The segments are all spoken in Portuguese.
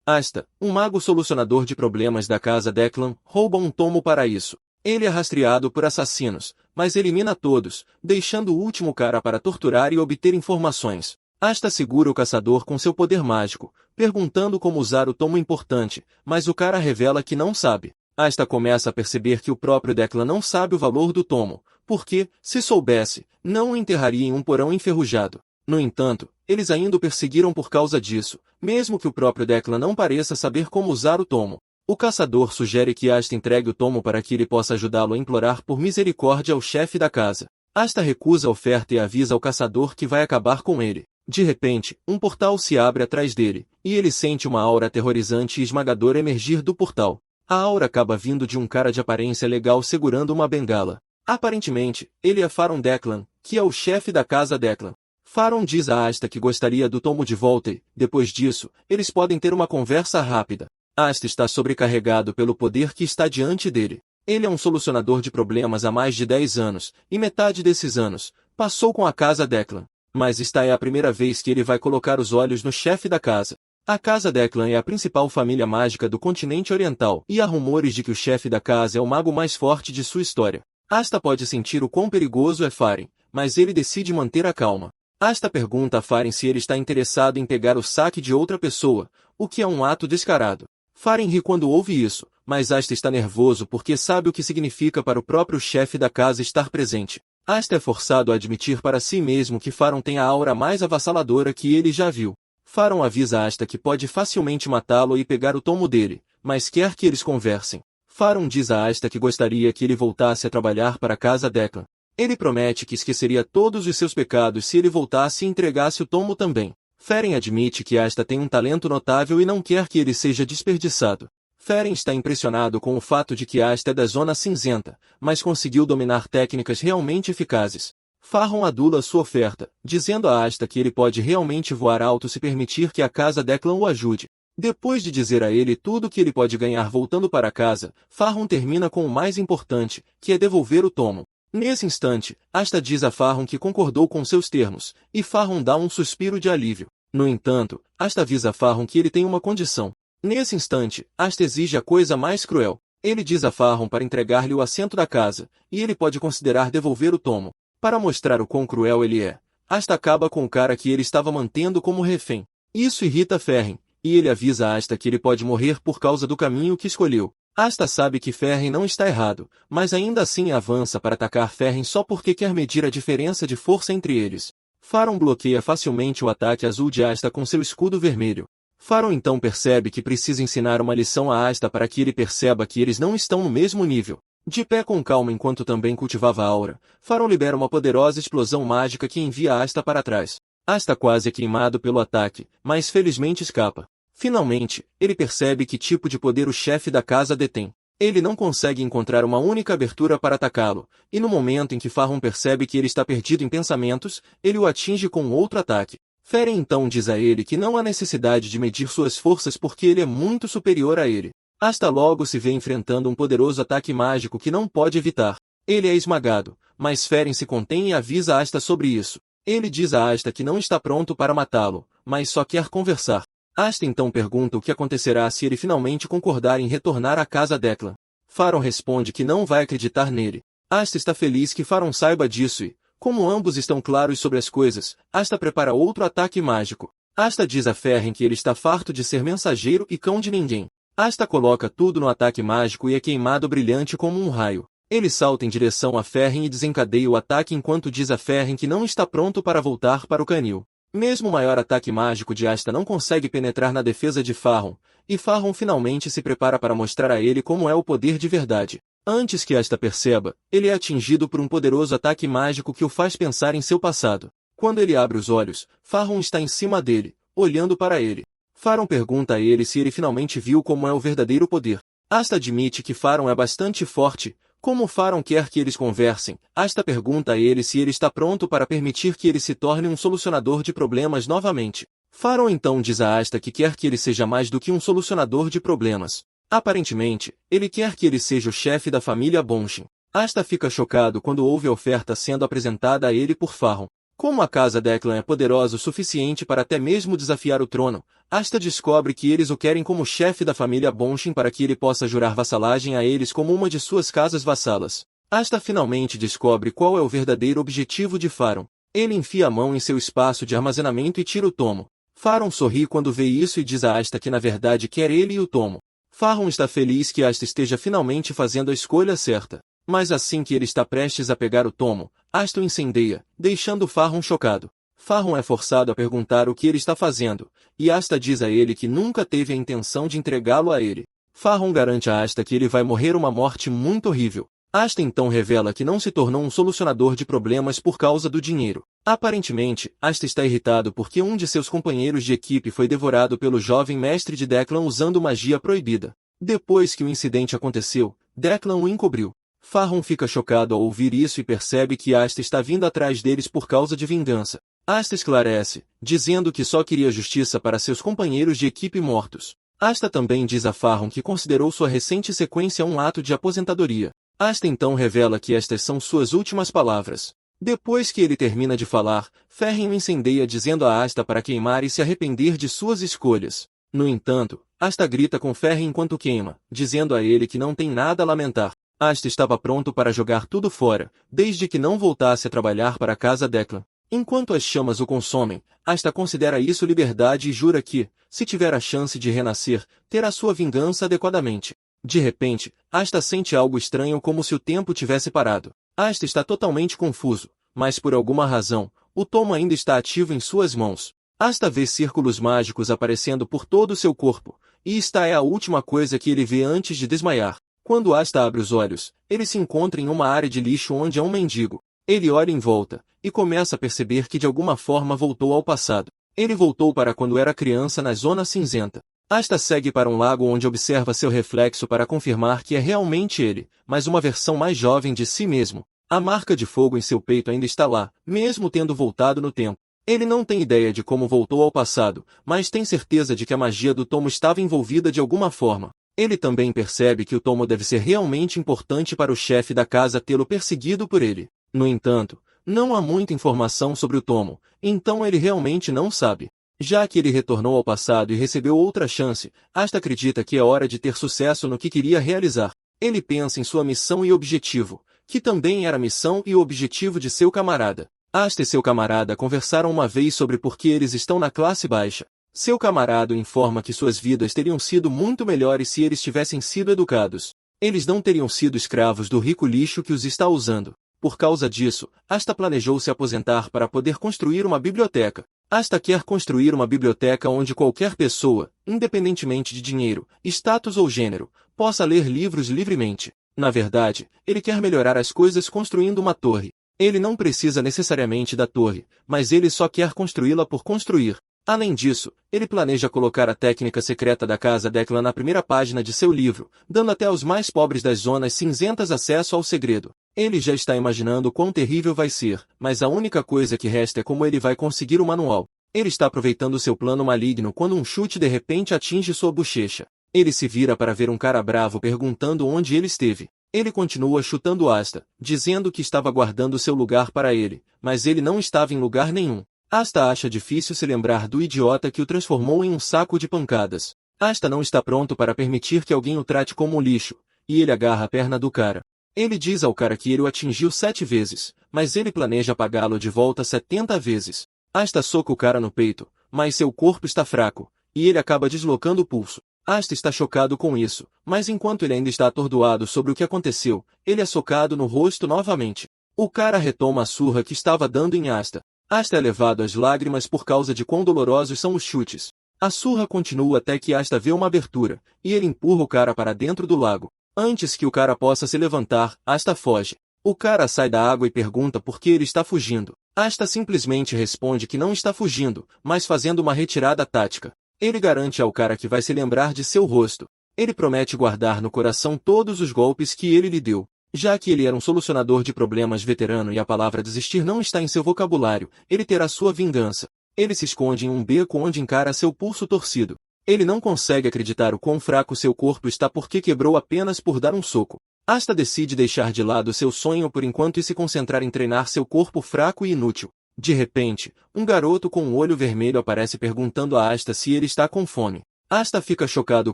Asta, um mago solucionador de problemas da casa Declan, rouba um tomo para isso. Ele é rastreado por assassinos, mas elimina todos, deixando o último cara para torturar e obter informações. Asta segura o caçador com seu poder mágico, perguntando como usar o tomo importante, mas o cara revela que não sabe. Asta começa a perceber que o próprio Declan não sabe o valor do tomo, porque, se soubesse, não o enterraria em um porão enferrujado. No entanto, eles ainda o perseguiram por causa disso, mesmo que o próprio Declan não pareça saber como usar o tomo. O caçador sugere que Asta entregue o tomo para que ele possa ajudá-lo a implorar por misericórdia ao chefe da casa. Asta recusa a oferta e avisa ao caçador que vai acabar com ele. De repente, um portal se abre atrás dele, e ele sente uma aura aterrorizante e esmagadora emergir do portal. A aura acaba vindo de um cara de aparência legal segurando uma bengala. Aparentemente, ele é Faron Declan, que é o chefe da casa Declan. Faron diz a Asta que gostaria do tomo de volta e, depois disso, eles podem ter uma conversa rápida. Asta está sobrecarregado pelo poder que está diante dele. Ele é um solucionador de problemas há mais de 10 anos, e metade desses anos passou com a casa Declan. Mas esta é a primeira vez que ele vai colocar os olhos no chefe da casa. A casa Declan é a principal família mágica do continente oriental, e há rumores de que o chefe da casa é o mago mais forte de sua história. Asta pode sentir o quão perigoso é Faron, mas ele decide manter a calma. Asta pergunta a Faron se ele está interessado em pegar o saque de outra pessoa, o que é um ato descarado. Faron ri quando ouve isso, mas Asta está nervoso porque sabe o que significa para o próprio chefe da casa estar presente. Asta é forçado a admitir para si mesmo que Faron tem a aura mais avassaladora que ele já viu. Faron avisa Asta que pode facilmente matá-lo e pegar o tomo dele, mas quer que eles conversem. Faron diz a Asta que gostaria que ele voltasse a trabalhar para a casa Declan. Ele promete que esqueceria todos os seus pecados se ele voltasse e entregasse o tomo também. Faron admite que Asta tem um talento notável e não quer que ele seja desperdiçado. Faron está impressionado com o fato de que Asta é da Zona Cinzenta, mas conseguiu dominar técnicas realmente eficazes. Faron adula sua oferta, dizendo a Asta que ele pode realmente voar alto se permitir que a casa Declan o ajude. Depois de dizer a ele tudo o que ele pode ganhar voltando para casa, Faron termina com o mais importante, que é devolver o tomo. Nesse instante, Asta diz a Faron que concordou com seus termos, e Faron dá um suspiro de alívio. No entanto, Asta avisa a Faron que ele tem uma condição. Nesse instante, Asta exige a coisa mais cruel. Ele diz a Faron para entregar-lhe o assento da casa, e ele pode considerar devolver o tomo. Para mostrar o quão cruel ele é, Asta acaba com o cara que ele estava mantendo como refém. Isso irrita Faron, e ele avisa a Asta que ele pode morrer por causa do caminho que escolheu. Asta sabe que Faron não está errado, mas ainda assim avança para atacar Faron só porque quer medir a diferença de força entre eles. Faron bloqueia facilmente o ataque azul de Asta com seu escudo vermelho. Faron então percebe que precisa ensinar uma lição a Asta para que ele perceba que eles não estão no mesmo nível. De pé com calma enquanto também cultivava a aura, Faron libera uma poderosa explosão mágica que envia Asta para trás. Asta quase é queimado pelo ataque, mas felizmente escapa. Finalmente, ele percebe que tipo de poder o chefe da casa detém. Ele não consegue encontrar uma única abertura para atacá-lo, e no momento em que Faron percebe que ele está perdido em pensamentos, ele o atinge com outro ataque. Faron então diz a ele que não há necessidade de medir suas forças porque ele é muito superior a ele. Asta logo se vê enfrentando um poderoso ataque mágico que não pode evitar. Ele é esmagado, mas Faron se contém e avisa Asta sobre isso. Ele diz a Asta que não está pronto para matá-lo, mas só quer conversar. Asta então pergunta o que acontecerá se ele finalmente concordar em retornar à casa Declan. Faron responde que não vai acreditar nele. Asta está feliz que Faron saiba disso e, como ambos estão claros sobre as coisas, Asta prepara outro ataque mágico. Asta diz a Faron que ele está farto de ser mensageiro e cão de ninguém. Asta coloca tudo no ataque mágico e é queimado brilhante como um raio. Ele salta em direção a Faron e desencadeia o ataque enquanto diz a Faron que não está pronto para voltar para o canil. Mesmo o maior ataque mágico de Asta não consegue penetrar na defesa de Faron, e Faron finalmente se prepara para mostrar a ele como é o poder de verdade. Antes que Asta perceba, ele é atingido por um poderoso ataque mágico que o faz pensar em seu passado. Quando ele abre os olhos, Faron está em cima dele, olhando para ele. Faron pergunta a ele se ele finalmente viu como é o verdadeiro poder. Asta admite que Faron é bastante forte. Como Faron quer que eles conversem, Asta pergunta a ele se ele está pronto para permitir que ele se torne um solucionador de problemas novamente. Faron então diz a Asta que quer que ele seja mais do que um solucionador de problemas. Aparentemente, ele quer que ele seja o chefe da família Bonshin. Asta fica chocado quando ouve a oferta sendo apresentada a ele por Faron. Como a casa Declan é poderosa o suficiente para até mesmo desafiar o trono, Asta descobre que eles o querem como chefe da família Bonshin para que ele possa jurar vassalagem a eles como uma de suas casas vassalas. Asta finalmente descobre qual é o verdadeiro objetivo de Faron. Ele enfia a mão em seu espaço de armazenamento e tira o tomo. Faron sorri quando vê isso e diz a Asta que na verdade quer ele e o tomo. Faron está feliz que Asta esteja finalmente fazendo a escolha certa. Mas assim que ele está prestes a pegar o tomo, Asta o incendeia, deixando Faron chocado. Faron é forçado a perguntar o que ele está fazendo, e Asta diz a ele que nunca teve a intenção de entregá-lo a ele. Faron garante a Asta que ele vai morrer uma morte muito horrível. Asta então revela que não se tornou um solucionador de problemas por causa do dinheiro. Aparentemente, Asta está irritado porque um de seus companheiros de equipe foi devorado pelo jovem mestre de Declan usando magia proibida. Depois que o incidente aconteceu, Declan o encobriu. Faron fica chocado ao ouvir isso e percebe que Asta está vindo atrás deles por causa de vingança. Asta esclarece, dizendo que só queria justiça para seus companheiros de equipe mortos. Asta também diz a Faron que considerou sua recente sequência um ato de aposentadoria. Asta então revela que estas são suas últimas palavras. Depois que ele termina de falar, Ferrin o incendeia dizendo a Asta para queimar e se arrepender de suas escolhas. No entanto, Asta grita com Ferrin enquanto queima, dizendo a ele que não tem nada a lamentar. Asta estava pronto para jogar tudo fora, desde que não voltasse a trabalhar para a casa Declan. Enquanto as chamas o consomem, Asta considera isso liberdade e jura que, se tiver a chance de renascer, terá sua vingança adequadamente. De repente, Asta sente algo estranho como se o tempo tivesse parado. Asta está totalmente confuso, mas por alguma razão, o tomo ainda está ativo em suas mãos. Asta vê círculos mágicos aparecendo por todo o seu corpo, e esta é a última coisa que ele vê antes de desmaiar. Quando Asta abre os olhos, ele se encontra em uma área de lixo onde há um mendigo. Ele olha em volta, e começa a perceber que de alguma forma voltou ao passado. Ele voltou para quando era criança na Zona Cinzenta. Asta segue para um lago onde observa seu reflexo para confirmar que é realmente ele, mas uma versão mais jovem de si mesmo. A marca de fogo em seu peito ainda está lá, mesmo tendo voltado no tempo. Ele não tem ideia de como voltou ao passado, mas tem certeza de que a magia do tomo estava envolvida de alguma forma. Ele também percebe que o tomo deve ser realmente importante para o chefe da casa tê-lo perseguido por ele. No entanto, não há muita informação sobre o tomo, então ele realmente não sabe. Já que ele retornou ao passado e recebeu outra chance, Asta acredita que é hora de ter sucesso no que queria realizar. Ele pensa em sua missão e objetivo, que também era a missão e o objetivo de seu camarada. Asta e seu camarada conversaram uma vez sobre por que eles estão na classe baixa. Seu camarada informa que suas vidas teriam sido muito melhores se eles tivessem sido educados. Eles não teriam sido escravos do rico lixo que os está usando. Por causa disso, Asta planejou se aposentar para poder construir uma biblioteca. Asta quer construir uma biblioteca onde qualquer pessoa, independentemente de dinheiro, status ou gênero, possa ler livros livremente. Na verdade, ele quer melhorar as coisas construindo uma torre. Ele não precisa necessariamente da torre, mas ele só quer construí-la por construir. Além disso, ele planeja colocar a técnica secreta da casa Declan na primeira página de seu livro, dando até aos mais pobres das zonas cinzentas acesso ao segredo. Ele já está imaginando quão terrível vai ser, mas a única coisa que resta é como ele vai conseguir o manual. Ele está aproveitando seu plano maligno quando um chute de repente atinge sua bochecha. Ele se vira para ver um cara bravo perguntando onde ele esteve. Ele continua chutando Asta, dizendo que estava guardando seu lugar para ele, mas ele não estava em lugar nenhum. Asta acha difícil se lembrar do idiota que o transformou em um saco de pancadas. Asta não está pronto para permitir que alguém o trate como um lixo, e ele agarra a perna do cara. Ele diz ao cara que ele o atingiu 7 vezes, mas ele planeja pagá-lo de volta 70 vezes. Asta soca o cara no peito, mas seu corpo está fraco, e ele acaba deslocando o pulso. Asta está chocado com isso, mas enquanto ele ainda está atordoado sobre o que aconteceu, ele é socado no rosto novamente. O cara retoma a surra que estava dando em Asta. Asta é levado às lágrimas por causa de quão dolorosos são os chutes. A surra continua até que Asta vê uma abertura, e ele empurra o cara para dentro do lago. Antes que o cara possa se levantar, Asta foge. O cara sai da água e pergunta por que ele está fugindo. Asta simplesmente responde que não está fugindo, mas fazendo uma retirada tática. Ele garante ao cara que vai se lembrar de seu rosto. Ele promete guardar no coração todos os golpes que ele lhe deu. Já que ele era um solucionador de problemas veterano e a palavra desistir não está em seu vocabulário, ele terá sua vingança. Ele se esconde em um beco onde encara seu pulso torcido. Ele não consegue acreditar o quão fraco seu corpo está porque quebrou apenas por dar um soco. Asta decide deixar de lado seu sonho por enquanto e se concentrar em treinar seu corpo fraco e inútil. De repente, um garoto com um olho vermelho aparece perguntando a Asta se ele está com fome. Asta fica chocado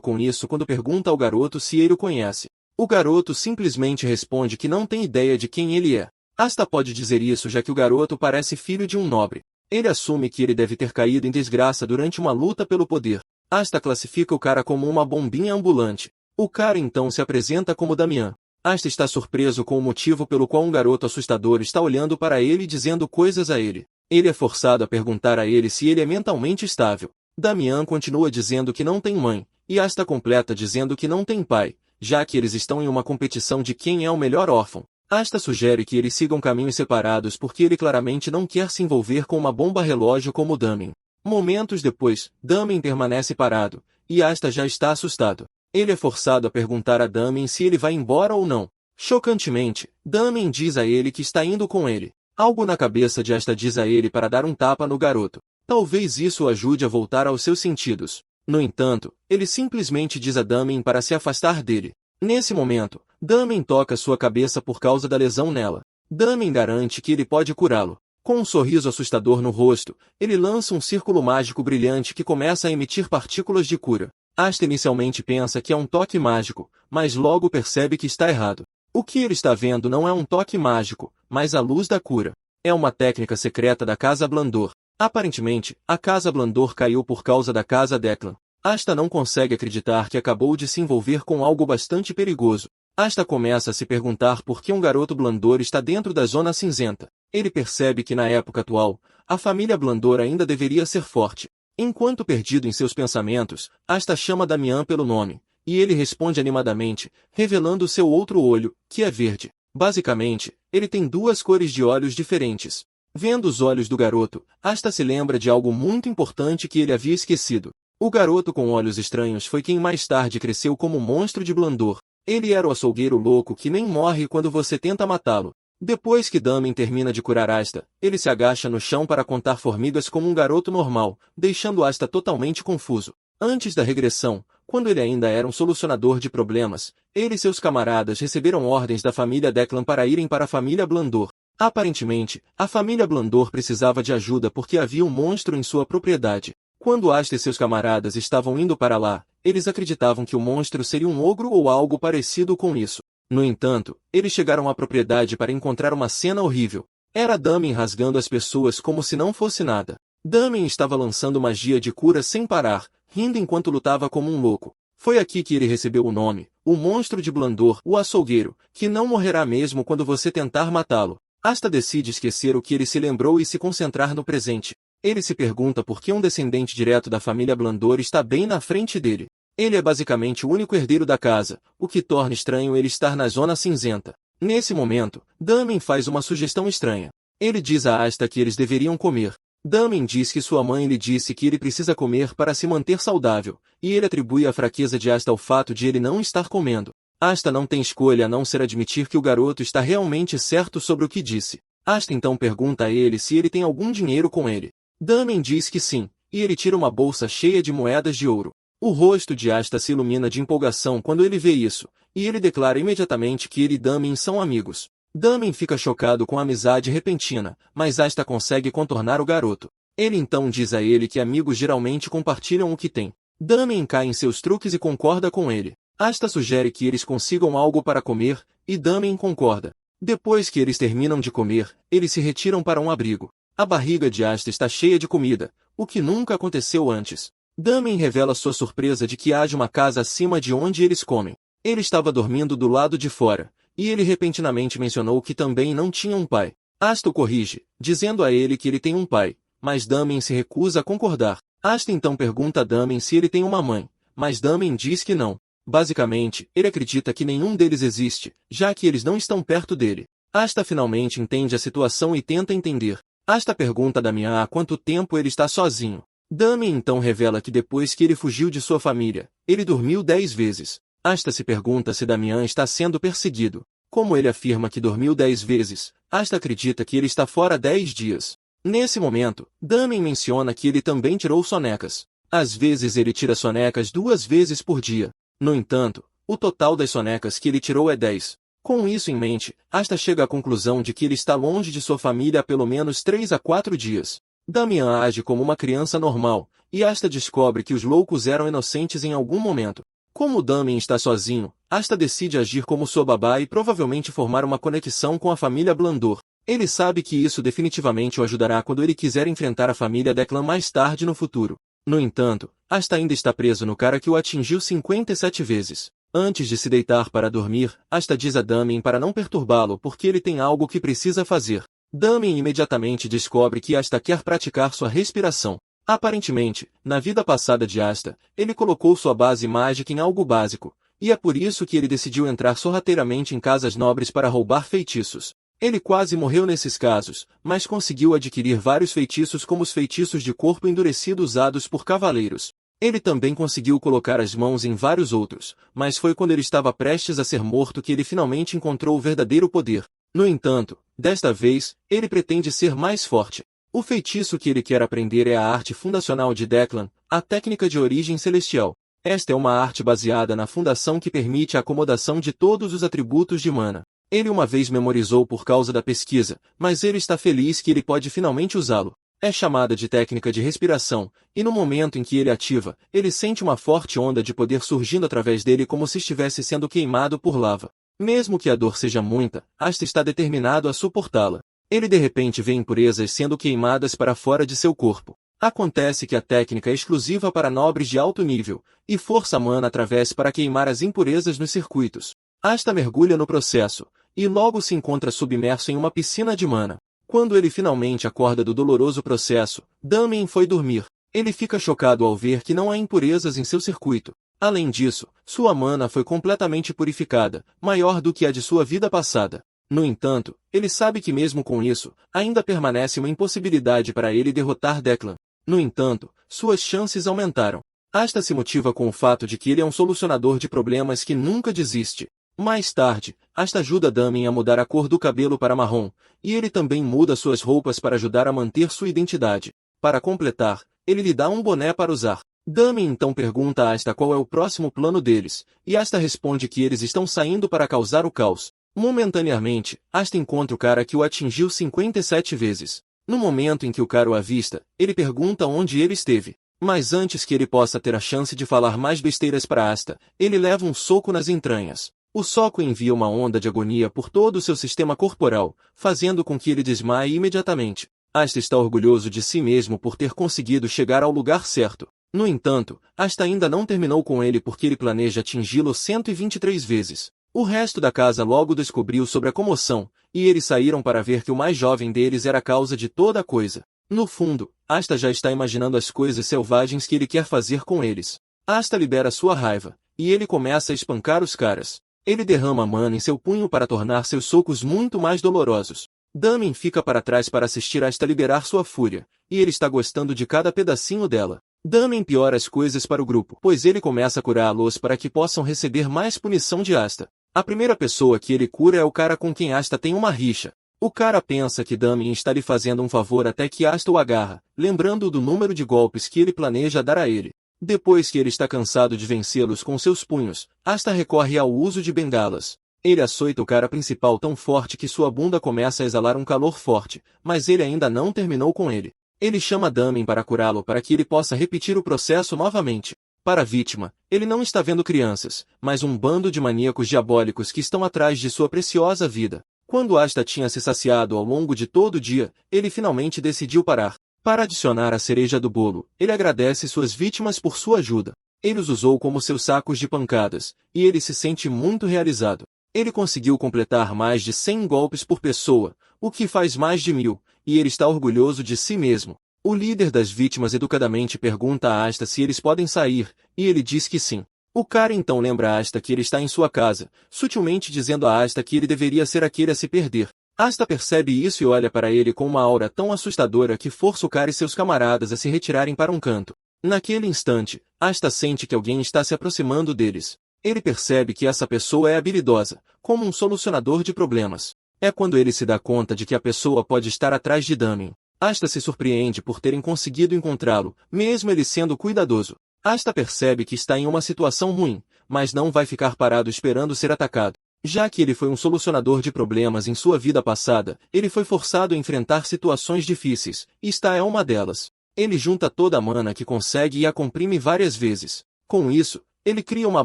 com isso quando pergunta ao garoto se ele o conhece. O garoto simplesmente responde que não tem ideia de quem ele é. Asta pode dizer isso já que o garoto parece filho de um nobre. Ele assume que ele deve ter caído em desgraça durante uma luta pelo poder. Asta classifica o cara como uma bombinha ambulante. O cara então se apresenta como Damian. Asta está surpreso com o motivo pelo qual um garoto assustador está olhando para ele e dizendo coisas a ele. Ele é forçado a perguntar a ele se ele é mentalmente estável. Damian continua dizendo que não tem mãe, e Asta completa dizendo que não tem pai, já que eles estão em uma competição de quem é o melhor órfão. Asta sugere que eles sigam caminhos separados porque ele claramente não quer se envolver com uma bomba-relógio como Damien. Momentos depois, Damien permanece parado, e Asta já está assustado. Ele é forçado a perguntar a Damien se ele vai embora ou não. Chocantemente, Damien diz a ele que está indo com ele. Algo na cabeça de Asta diz a ele para dar um tapa no garoto. Talvez isso o ajude a voltar aos seus sentidos. No entanto, ele simplesmente diz a Damien para se afastar dele. Nesse momento, Damien toca sua cabeça por causa da lesão nela. Damien garante que ele pode curá-lo. Com um sorriso assustador no rosto, ele lança um círculo mágico brilhante que começa a emitir partículas de cura. Asta inicialmente pensa que é um toque mágico, mas logo percebe que está errado. O que ele está vendo não é um toque mágico, mas a luz da cura. É uma técnica secreta da Casa Blandor. Aparentemente, a Casa Blandor caiu por causa da Casa Declan. Asta não consegue acreditar que acabou de se envolver com algo bastante perigoso. Asta começa a se perguntar por que um garoto Blandor está dentro da Zona Cinzenta. Ele percebe que na época atual, a família Blandor ainda deveria ser forte. Enquanto perdido em seus pensamentos, Asta chama Damian pelo nome, e ele responde animadamente, revelando seu outro olho, que é verde. Basicamente, ele tem duas cores de olhos diferentes. Vendo os olhos do garoto, Asta se lembra de algo muito importante que ele havia esquecido. O garoto com olhos estranhos foi quem mais tarde cresceu como monstro de Blandor. Ele era o açougueiro louco que nem morre quando você tenta matá-lo. Depois que Damien termina de curar Asta, ele se agacha no chão para contar formigas como um garoto normal, deixando Asta totalmente confuso. Antes da regressão, quando ele ainda era um solucionador de problemas, ele e seus camaradas receberam ordens da família Declan para irem para a família Blandor. Aparentemente, a família Blandor precisava de ajuda porque havia um monstro em sua propriedade. Quando Asta e seus camaradas estavam indo para lá, eles acreditavam que o monstro seria um ogro ou algo parecido com isso. No entanto, eles chegaram à propriedade para encontrar uma cena horrível. Era Damien rasgando as pessoas como se não fosse nada. Damien estava lançando magia de cura sem parar, rindo enquanto lutava como um louco. Foi aqui que ele recebeu o nome, o monstro de Blandor, o açougueiro, que não morrerá mesmo quando você tentar matá-lo. Asta decide esquecer o que ele se lembrou e se concentrar no presente. Ele se pergunta por que um descendente direto da família Blandor está bem na frente dele. Ele é basicamente o único herdeiro da casa, o que torna estranho ele estar na Zona Cinzenta. Nesse momento, Damien faz uma sugestão estranha. Ele diz a Asta que eles deveriam comer. Damien diz que sua mãe lhe disse que ele precisa comer para se manter saudável, e ele atribui a fraqueza de Asta ao fato de ele não estar comendo. Asta não tem escolha a não ser admitir que o garoto está realmente certo sobre o que disse. Asta então pergunta a ele se ele tem algum dinheiro com ele. Damien diz que sim, e ele tira uma bolsa cheia de moedas de ouro. O rosto de Asta se ilumina de empolgação quando ele vê isso, e ele declara imediatamente que ele e Damien são amigos. Damien fica chocado com a amizade repentina, mas Asta consegue contornar o garoto. Ele então diz a ele que amigos geralmente compartilham o que têm. Damien cai em seus truques e concorda com ele. Asta sugere que eles consigam algo para comer, e Damien concorda. Depois que eles terminam de comer, eles se retiram para um abrigo. A barriga de Asta está cheia de comida, o que nunca aconteceu antes. Damien revela sua surpresa de que haja uma casa acima de onde eles comem. Ele estava dormindo do lado de fora, e ele repentinamente mencionou que também não tinha um pai. Asta o corrige, dizendo a ele que ele tem um pai, mas Damien se recusa a concordar. Asta então pergunta a Damien se ele tem uma mãe, mas Damien diz que não. Basicamente, ele acredita que nenhum deles existe, já que eles não estão perto dele. Asta finalmente entende a situação e tenta entender. Asta pergunta a Damian há quanto tempo ele está sozinho. Damien então revela que depois que ele fugiu de sua família, ele dormiu 10 vezes. Asta se pergunta se Damian está sendo perseguido. Como ele afirma que dormiu 10 vezes, Asta acredita que ele está fora 10 dias. Nesse momento, Damien menciona que ele também tirou sonecas. Às vezes ele tira sonecas 2 vezes por dia. No entanto, o total das sonecas que ele tirou é 10. Com isso em mente, Asta chega à conclusão de que ele está longe de sua família há pelo menos 3 a 4 dias. Damian age como uma criança normal, e Asta descobre que os loucos eram inocentes em algum momento. Como Damian está sozinho, Asta decide agir como sua babá e provavelmente formar uma conexão com a família Blandor. Ele sabe que isso definitivamente o ajudará quando ele quiser enfrentar a família Declan mais tarde no futuro. No entanto, Asta ainda está preso no cara que o atingiu 57 vezes. Antes de se deitar para dormir, Asta diz a Damian para não perturbá-lo porque ele tem algo que precisa fazer. Damian imediatamente descobre que Asta quer praticar sua respiração. Aparentemente, na vida passada de Asta, ele colocou sua base mágica em algo básico, e é por isso que ele decidiu entrar sorrateiramente em casas nobres para roubar feitiços. Ele quase morreu nesses casos, mas conseguiu adquirir vários feitiços como os feitiços de corpo endurecido usados por cavaleiros. Ele também conseguiu colocar as mãos em vários outros, mas foi quando ele estava prestes a ser morto que ele finalmente encontrou o verdadeiro poder. No entanto, desta vez, ele pretende ser mais forte. O feitiço que ele quer aprender é a arte fundacional de Declan, a técnica de origem celestial. Esta é uma arte baseada na fundação que permite a acomodação de todos os atributos de mana. Ele uma vez memorizou por causa da pesquisa, mas ele está feliz que ele pode finalmente usá-lo. É chamada de técnica de respiração, e no momento em que ele ativa, ele sente uma forte onda de poder surgindo através dele como se estivesse sendo queimado por lava. Mesmo que a dor seja muita, Asta está determinado a suportá-la. Ele de repente vê impurezas sendo queimadas para fora de seu corpo. Acontece que a técnica é exclusiva para nobres de alto nível, e força mana através para queimar as impurezas nos circuitos. Asta mergulha no processo, e logo se encontra submerso em uma piscina de mana. Quando ele finalmente acorda do doloroso processo, Damian foi dormir. Ele fica chocado ao ver que não há impurezas em seu circuito. Além disso, sua mana foi completamente purificada, maior do que a de sua vida passada. No entanto, ele sabe que mesmo com isso, ainda permanece uma impossibilidade para ele derrotar Declan. No entanto, suas chances aumentaram. Asta se motiva com o fato de que ele é um solucionador de problemas que nunca desiste. Mais tarde, Asta ajuda Damian a mudar a cor do cabelo para marrom, e ele também muda suas roupas para ajudar a manter sua identidade. Para completar, ele lhe dá um boné para usar. Damian então pergunta a Asta qual é o próximo plano deles, e Asta responde que eles estão saindo para causar o caos. Momentaneamente, Asta encontra o cara que o atingiu 57 vezes. No momento em que o cara o avista, ele pergunta onde ele esteve. Mas antes que ele possa ter a chance de falar mais besteiras para Asta, ele leva um soco nas entranhas. O soco envia uma onda de agonia por todo o seu sistema corporal, fazendo com que ele desmaie imediatamente. Asta está orgulhoso de si mesmo por ter conseguido chegar ao lugar certo. No entanto, Asta ainda não terminou com ele porque ele planeja atingi-lo 123 vezes. O resto da casa logo descobriu sobre a comoção, e eles saíram para ver que o mais jovem deles era a causa de toda a coisa. No fundo, Asta já está imaginando as coisas selvagens que ele quer fazer com eles. Asta libera sua raiva, e ele começa a espancar os caras. Ele derrama mana em seu punho para tornar seus socos muito mais dolorosos. Damian fica para trás para assistir Asta liberar sua fúria, e ele está gostando de cada pedacinho dela. Damian piora as coisas para o grupo, pois ele começa a curá-los para que possam receber mais punição de Asta. A primeira pessoa que ele cura é o cara com quem Asta tem uma rixa. O cara pensa que Damian está lhe fazendo um favor até que Asta o agarra, lembrando do número de golpes que ele planeja dar a ele. Depois que ele está cansado de vencê-los com seus punhos, Asta recorre ao uso de bengalas. Ele açoita o cara principal tão forte que sua bunda começa a exalar um calor forte, mas ele ainda não terminou com ele. Ele chama Damian para curá-lo para que ele possa repetir o processo novamente. Para a vítima, ele não está vendo crianças, mas um bando de maníacos diabólicos que estão atrás de sua preciosa vida. Quando Asta tinha se saciado ao longo de todo o dia, ele finalmente decidiu parar. Para adicionar a cereja do bolo, ele agradece suas vítimas por sua ajuda. Ele os usou como seus sacos de pancadas, e ele se sente muito realizado. Ele conseguiu completar mais de 100 golpes por pessoa, o que faz mais de 1000, e ele está orgulhoso de si mesmo. O líder das vítimas educadamente pergunta a Asta se eles podem sair, e ele diz que sim. O cara então lembra a Asta que ele está em sua casa, sutilmente dizendo a Asta que ele deveria ser aquele a se perder. Asta percebe isso e olha para ele com uma aura tão assustadora que força o cara e seus camaradas a se retirarem para um canto. Naquele instante, Asta sente que alguém está se aproximando deles. Ele percebe que essa pessoa é habilidosa, como um solucionador de problemas. É quando ele se dá conta de que a pessoa pode estar atrás de Damian. Asta se surpreende por terem conseguido encontrá-lo, mesmo ele sendo cuidadoso. Asta percebe que está em uma situação ruim, mas não vai ficar parado esperando ser atacado. Já que ele foi um solucionador de problemas em sua vida passada, ele foi forçado a enfrentar situações difíceis, e esta é uma delas. Ele junta toda a mana que consegue e a comprime várias vezes. Com isso, ele cria uma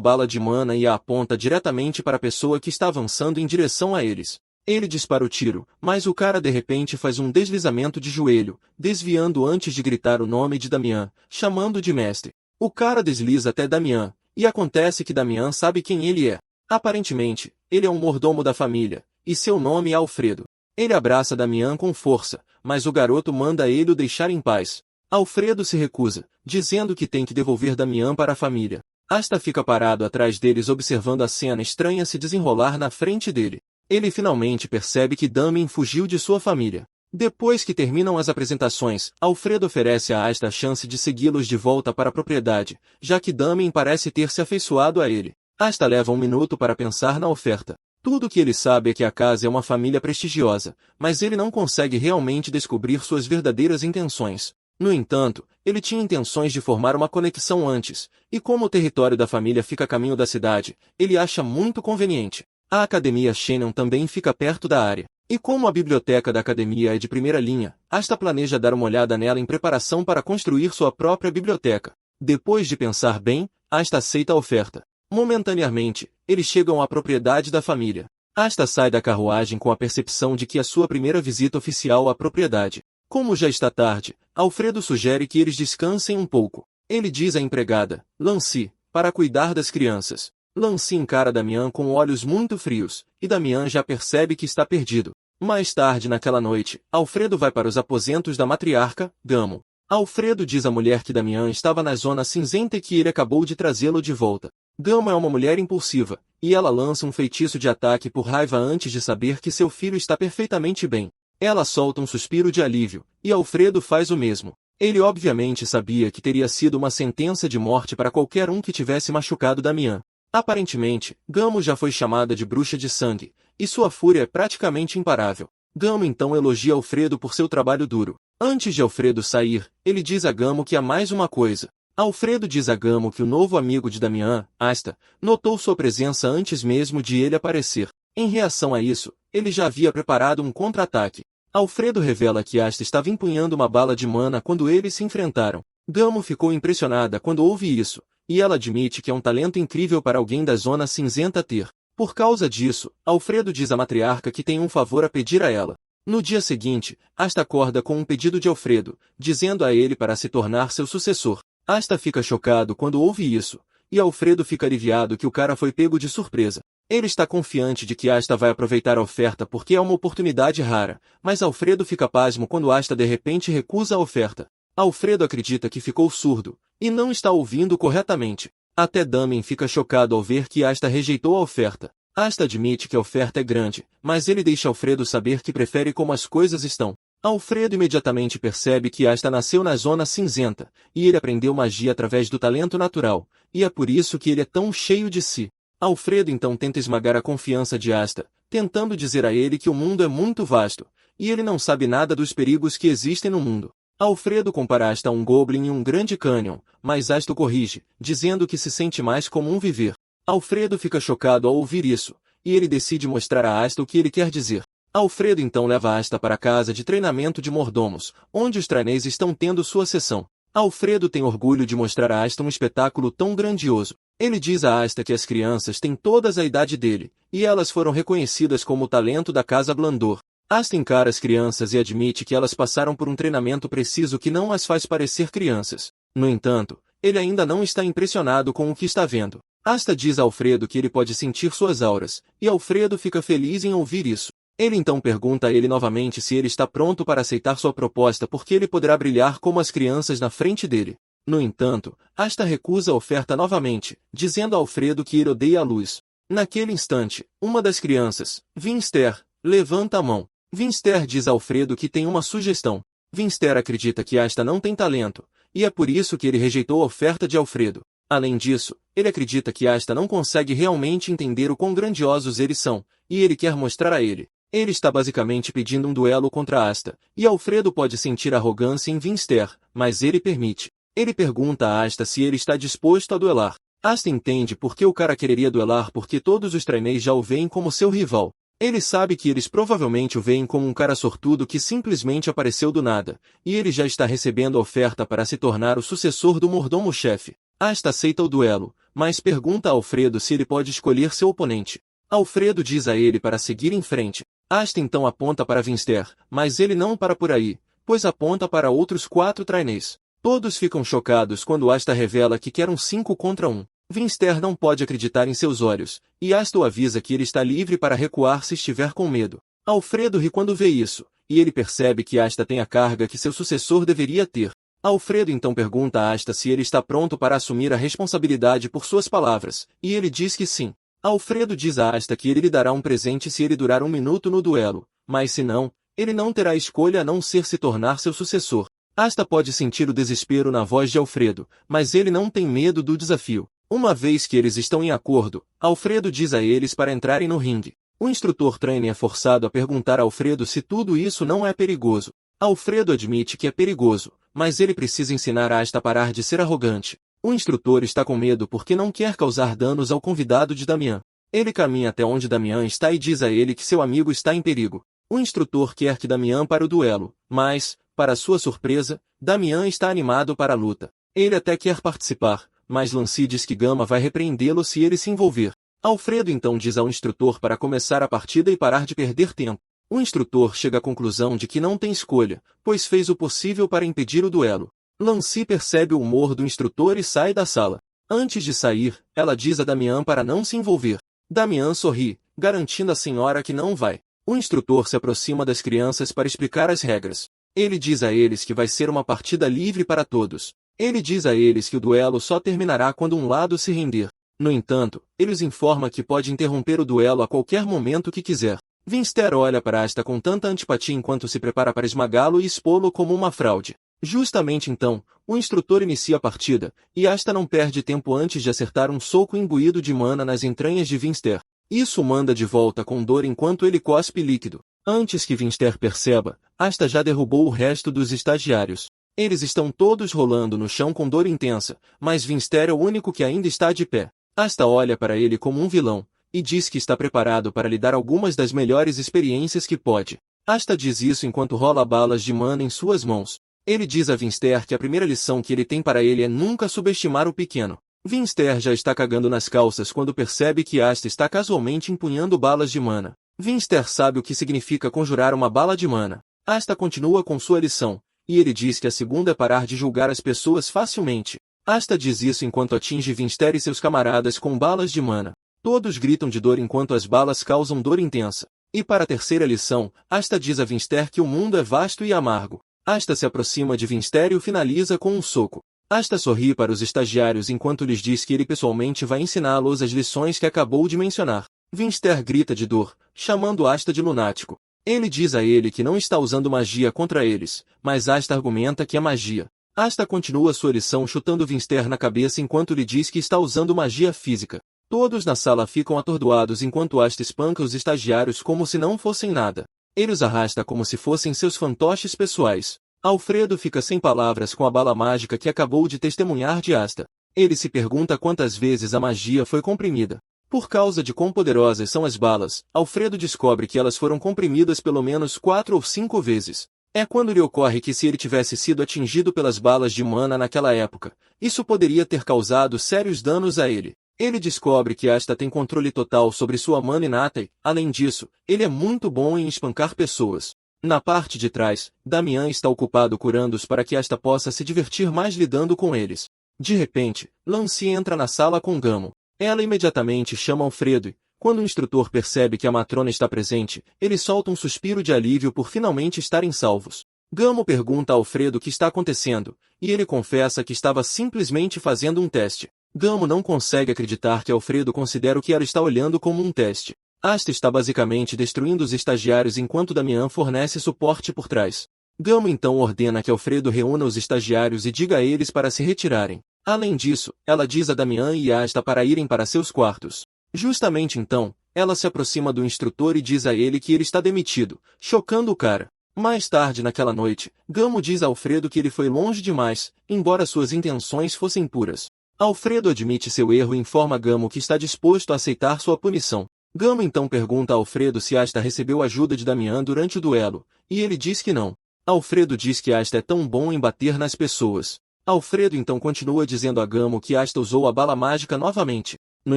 bala de mana e a aponta diretamente para a pessoa que está avançando em direção a eles. Ele dispara o tiro, mas o cara de repente faz um deslizamento de joelho, desviando antes de gritar o nome de Damian, chamando de mestre. O cara desliza até Damian, e acontece que Damian sabe quem ele é. Aparentemente, ele é um mordomo da família, e seu nome é Alfredo. Ele abraça Damian com força, mas o garoto manda ele o deixar em paz. Alfredo se recusa, dizendo que tem que devolver Damian para a família. Asta fica parado atrás deles observando a cena estranha se desenrolar na frente dele. Ele finalmente percebe que Damien fugiu de sua família. Depois que terminam as apresentações, Alfredo oferece a Asta a chance de segui-los de volta para a propriedade, já que Damien parece ter se afeiçoado a ele. Asta leva um minuto para pensar na oferta. Tudo o que ele sabe é que a casa é uma família prestigiosa, mas ele não consegue realmente descobrir suas verdadeiras intenções. No entanto, ele tinha intenções de formar uma conexão antes, e como o território da família fica a caminho da cidade, ele acha muito conveniente. A Academia Shannon também fica perto da área. E como a biblioteca da academia é de primeira linha, Asta planeja dar uma olhada nela em preparação para construir sua própria biblioteca. Depois de pensar bem, Asta aceita a oferta. Momentaneamente, eles chegam à propriedade da família. Asta sai da carruagem com a percepção de que é sua primeira visita oficial à propriedade. Como já está tarde, Alfredo sugere que eles descansem um pouco. Ele diz à empregada, Lance, para cuidar das crianças. Lance encara Damian com olhos muito frios, e Damian já percebe que está perdido. Mais tarde naquela noite, Alfredo vai para os aposentos da matriarca, Gamo. Alfredo diz à mulher que Damian estava na zona cinzenta e que ele acabou de trazê-lo de volta. Gamo é uma mulher impulsiva, e ela lança um feitiço de ataque por raiva antes de saber que seu filho está perfeitamente bem. Ela solta um suspiro de alívio, e Alfredo faz o mesmo. Ele obviamente sabia que teria sido uma sentença de morte para qualquer um que tivesse machucado Damian. Aparentemente, Gamo já foi chamada de bruxa de sangue, e sua fúria é praticamente imparável. Gamo então elogia Alfredo por seu trabalho duro. Antes de Alfredo sair, ele diz a Gamo que há mais uma coisa. Alfredo diz a Gamo que o novo amigo de Damian, Asta, notou sua presença antes mesmo de ele aparecer. Em reação a isso, ele já havia preparado um contra-ataque. Alfredo revela que Asta estava empunhando uma bala de mana quando eles se enfrentaram. Gamo ficou impressionada quando ouve isso, e ela admite que é um talento incrível para alguém da zona cinzenta ter. Por causa disso, Alfredo diz à matriarca que tem um favor a pedir a ela. No dia seguinte, Asta acorda com um pedido de Alfredo, dizendo a ele para se tornar seu sucessor. Asta fica chocado quando ouve isso, e Alfredo fica aliviado que o cara foi pego de surpresa. Ele está confiante de que Asta vai aproveitar a oferta porque é uma oportunidade rara, mas Alfredo fica pasmo quando Asta de repente recusa a oferta. Alfredo acredita que ficou surdo, e não está ouvindo corretamente. Até Damien fica chocado ao ver que Asta rejeitou a oferta. Asta admite que a oferta é grande, mas ele deixa Alfredo saber que prefere como as coisas estão. Alfredo imediatamente percebe que Asta nasceu na zona cinzenta, e ele aprendeu magia através do talento natural, e é por isso que ele é tão cheio de si. Alfredo então tenta esmagar a confiança de Asta, tentando dizer a ele que o mundo é muito vasto, e ele não sabe nada dos perigos que existem no mundo. Alfredo compara Asta a um goblin em um grande cânion, mas Asta o corrige, dizendo que se sente mais como um viver. Alfredo fica chocado ao ouvir isso, e ele decide mostrar a Asta o que ele quer dizer. Alfredo então leva Asta para a casa de treinamento de mordomos, onde os trainees estão tendo sua sessão. Alfredo tem orgulho de mostrar a Asta um espetáculo tão grandioso. Ele diz a Asta que as crianças têm todas a idade dele, e elas foram reconhecidas como o talento da Casa Blandor. Asta encara as crianças e admite que elas passaram por um treinamento preciso que não as faz parecer crianças. No entanto, ele ainda não está impressionado com o que está vendo. Asta diz a Alfredo que ele pode sentir suas auras, e Alfredo fica feliz em ouvir isso. Ele então pergunta a ele novamente se ele está pronto para aceitar sua proposta porque ele poderá brilhar como as crianças na frente dele. No entanto, Asta recusa a oferta novamente, dizendo a Alfredo que ele odeia a luz. Naquele instante, uma das crianças, Vinster, levanta a mão. Vinster diz a Alfredo que tem uma sugestão. Vinster acredita que Asta não tem talento, e é por isso que ele rejeitou a oferta de Alfredo. Além disso, ele acredita que Asta não consegue realmente entender o quão grandiosos eles são, e ele quer mostrar a ele. Ele está basicamente pedindo um duelo contra Asta, e Alfredo pode sentir arrogância em Vinster, mas ele permite. Ele pergunta a Asta se ele está disposto a duelar. Asta entende por que o cara quereria duelar, porque todos os trainees já o veem como seu rival. Ele sabe que eles provavelmente o veem como um cara sortudo que simplesmente apareceu do nada, e ele já está recebendo a oferta para se tornar o sucessor do mordomo-chefe. Asta aceita o duelo, mas pergunta a Alfredo se ele pode escolher seu oponente. Alfredo diz a ele para seguir em frente. Asta então aponta para Vinster, mas ele não para por aí, pois aponta para outros 4 trainees. Todos ficam chocados quando Asta revela que quer um 5 contra 1. Vinster não pode acreditar em seus olhos, e Asta o avisa que ele está livre para recuar se estiver com medo. Alfredo ri quando vê isso, e ele percebe que Asta tem a carga que seu sucessor deveria ter. Alfredo então pergunta a Asta se ele está pronto para assumir a responsabilidade por suas palavras, e ele diz que sim. Alfredo diz a Asta que ele lhe dará um presente se ele durar 1 minuto no duelo, mas se não, ele não terá escolha a não ser se tornar seu sucessor. Asta pode sentir o desespero na voz de Alfredo, mas ele não tem medo do desafio. Uma vez que eles estão em acordo, Alfredo diz a eles para entrarem no ringue. O instrutor trainer é forçado a perguntar a Alfredo se tudo isso não é perigoso. Alfredo admite que é perigoso, mas ele precisa ensinar a Asta a parar de ser arrogante. O instrutor está com medo porque não quer causar danos ao convidado de Damian. Ele caminha até onde Damian está e diz a ele que seu amigo está em perigo. O instrutor quer que Damian pare o duelo, mas, para sua surpresa, Damian está animado para a luta. Ele até quer participar, mas Lance diz que Gama vai repreendê-lo se ele se envolver. Alfredo então diz ao instrutor para começar a partida e parar de perder tempo. O instrutor chega à conclusão de que não tem escolha, pois fez o possível para impedir o duelo. Lance percebe o humor do instrutor e sai da sala. Antes de sair, ela diz a Damian para não se envolver. Damian sorri, garantindo à senhora que não vai. O instrutor se aproxima das crianças para explicar as regras. Ele diz a eles que vai ser uma partida livre para todos. Ele diz a eles que o duelo só terminará quando um lado se render. No entanto, ele os informa que pode interromper o duelo a qualquer momento que quiser. Vinster olha para Asta com tanta antipatia enquanto se prepara para esmagá-lo e expô-lo como uma fraude. Justamente então, o instrutor inicia a partida, e Asta não perde tempo antes de acertar um soco imbuído de mana nas entranhas de Vinster. Isso o manda de volta com dor enquanto ele cospe líquido. Antes que Vinster perceba, Asta já derrubou o resto dos estagiários. Eles estão todos rolando no chão com dor intensa, mas Vinster é o único que ainda está de pé. Asta olha para ele como um vilão, e diz que está preparado para lhe dar algumas das melhores experiências que pode. Asta diz isso enquanto rola balas de mana em suas mãos. Ele diz a Vinster que a primeira lição que ele tem para ele é nunca subestimar o pequeno. Vinster já está cagando nas calças quando percebe que Asta está casualmente empunhando balas de mana. Vinster sabe o que significa conjurar uma bala de mana. Asta continua com sua lição, e ele diz que a segunda é parar de julgar as pessoas facilmente. Asta diz isso enquanto atinge Vinster e seus camaradas com balas de mana. Todos gritam de dor enquanto as balas causam dor intensa. E para a terceira lição, Asta diz a Vinster que o mundo é vasto e amargo. Asta se aproxima de Vinster e o finaliza com um soco. Asta sorri para os estagiários enquanto lhes diz que ele pessoalmente vai ensiná-los as lições que acabou de mencionar. Vinster grita de dor, chamando Asta de lunático. Ele diz a ele que não está usando magia contra eles, mas Asta argumenta que é magia. Asta continua sua lição chutando Vinster na cabeça enquanto lhe diz que está usando magia física. Todos na sala ficam atordoados enquanto Asta espanca os estagiários como se não fossem nada. Ele os arrasta como se fossem seus fantoches pessoais. Alfredo fica sem palavras com a bala mágica que acabou de testemunhar de Asta. Ele se pergunta quantas vezes a magia foi comprimida. Por causa de quão poderosas são as balas, Alfredo descobre que elas foram comprimidas pelo menos 4 ou 5 vezes. É quando lhe ocorre que se ele tivesse sido atingido pelas balas de mana naquela época, isso poderia ter causado sérios danos a ele. Ele descobre que Asta tem controle total sobre sua mana inata e, além disso, ele é muito bom em espancar pessoas. Na parte de trás, Damian está ocupado curando-os para que Asta possa se divertir mais lidando com eles. De repente, Lance entra na sala com Gamo. Ela imediatamente chama Alfredo e, quando o instrutor percebe que a matrona está presente, ele solta um suspiro de alívio por finalmente estarem salvos. Gamo pergunta a Alfredo o que está acontecendo, e ele confessa que estava simplesmente fazendo um teste. Gamo não consegue acreditar que Alfredo considera o que ela está olhando como um teste. Asta está basicamente destruindo os estagiários enquanto Damian fornece suporte por trás. Gamo então ordena que Alfredo reúna os estagiários e diga a eles para se retirarem. Além disso, ela diz a Damian e Asta para irem para seus quartos. Justamente então, ela se aproxima do instrutor e diz a ele que ele está demitido, chocando o cara. Mais tarde naquela noite, Gamo diz a Alfredo que ele foi longe demais, embora suas intenções fossem puras. Alfredo admite seu erro e informa Gamo que está disposto a aceitar sua punição. Gamo então pergunta a Alfredo se Asta recebeu ajuda de Damian durante o duelo, e ele diz que não. Alfredo diz que Asta é tão bom em bater nas pessoas. Alfredo então continua dizendo a Gamo que Asta usou a bala mágica novamente. No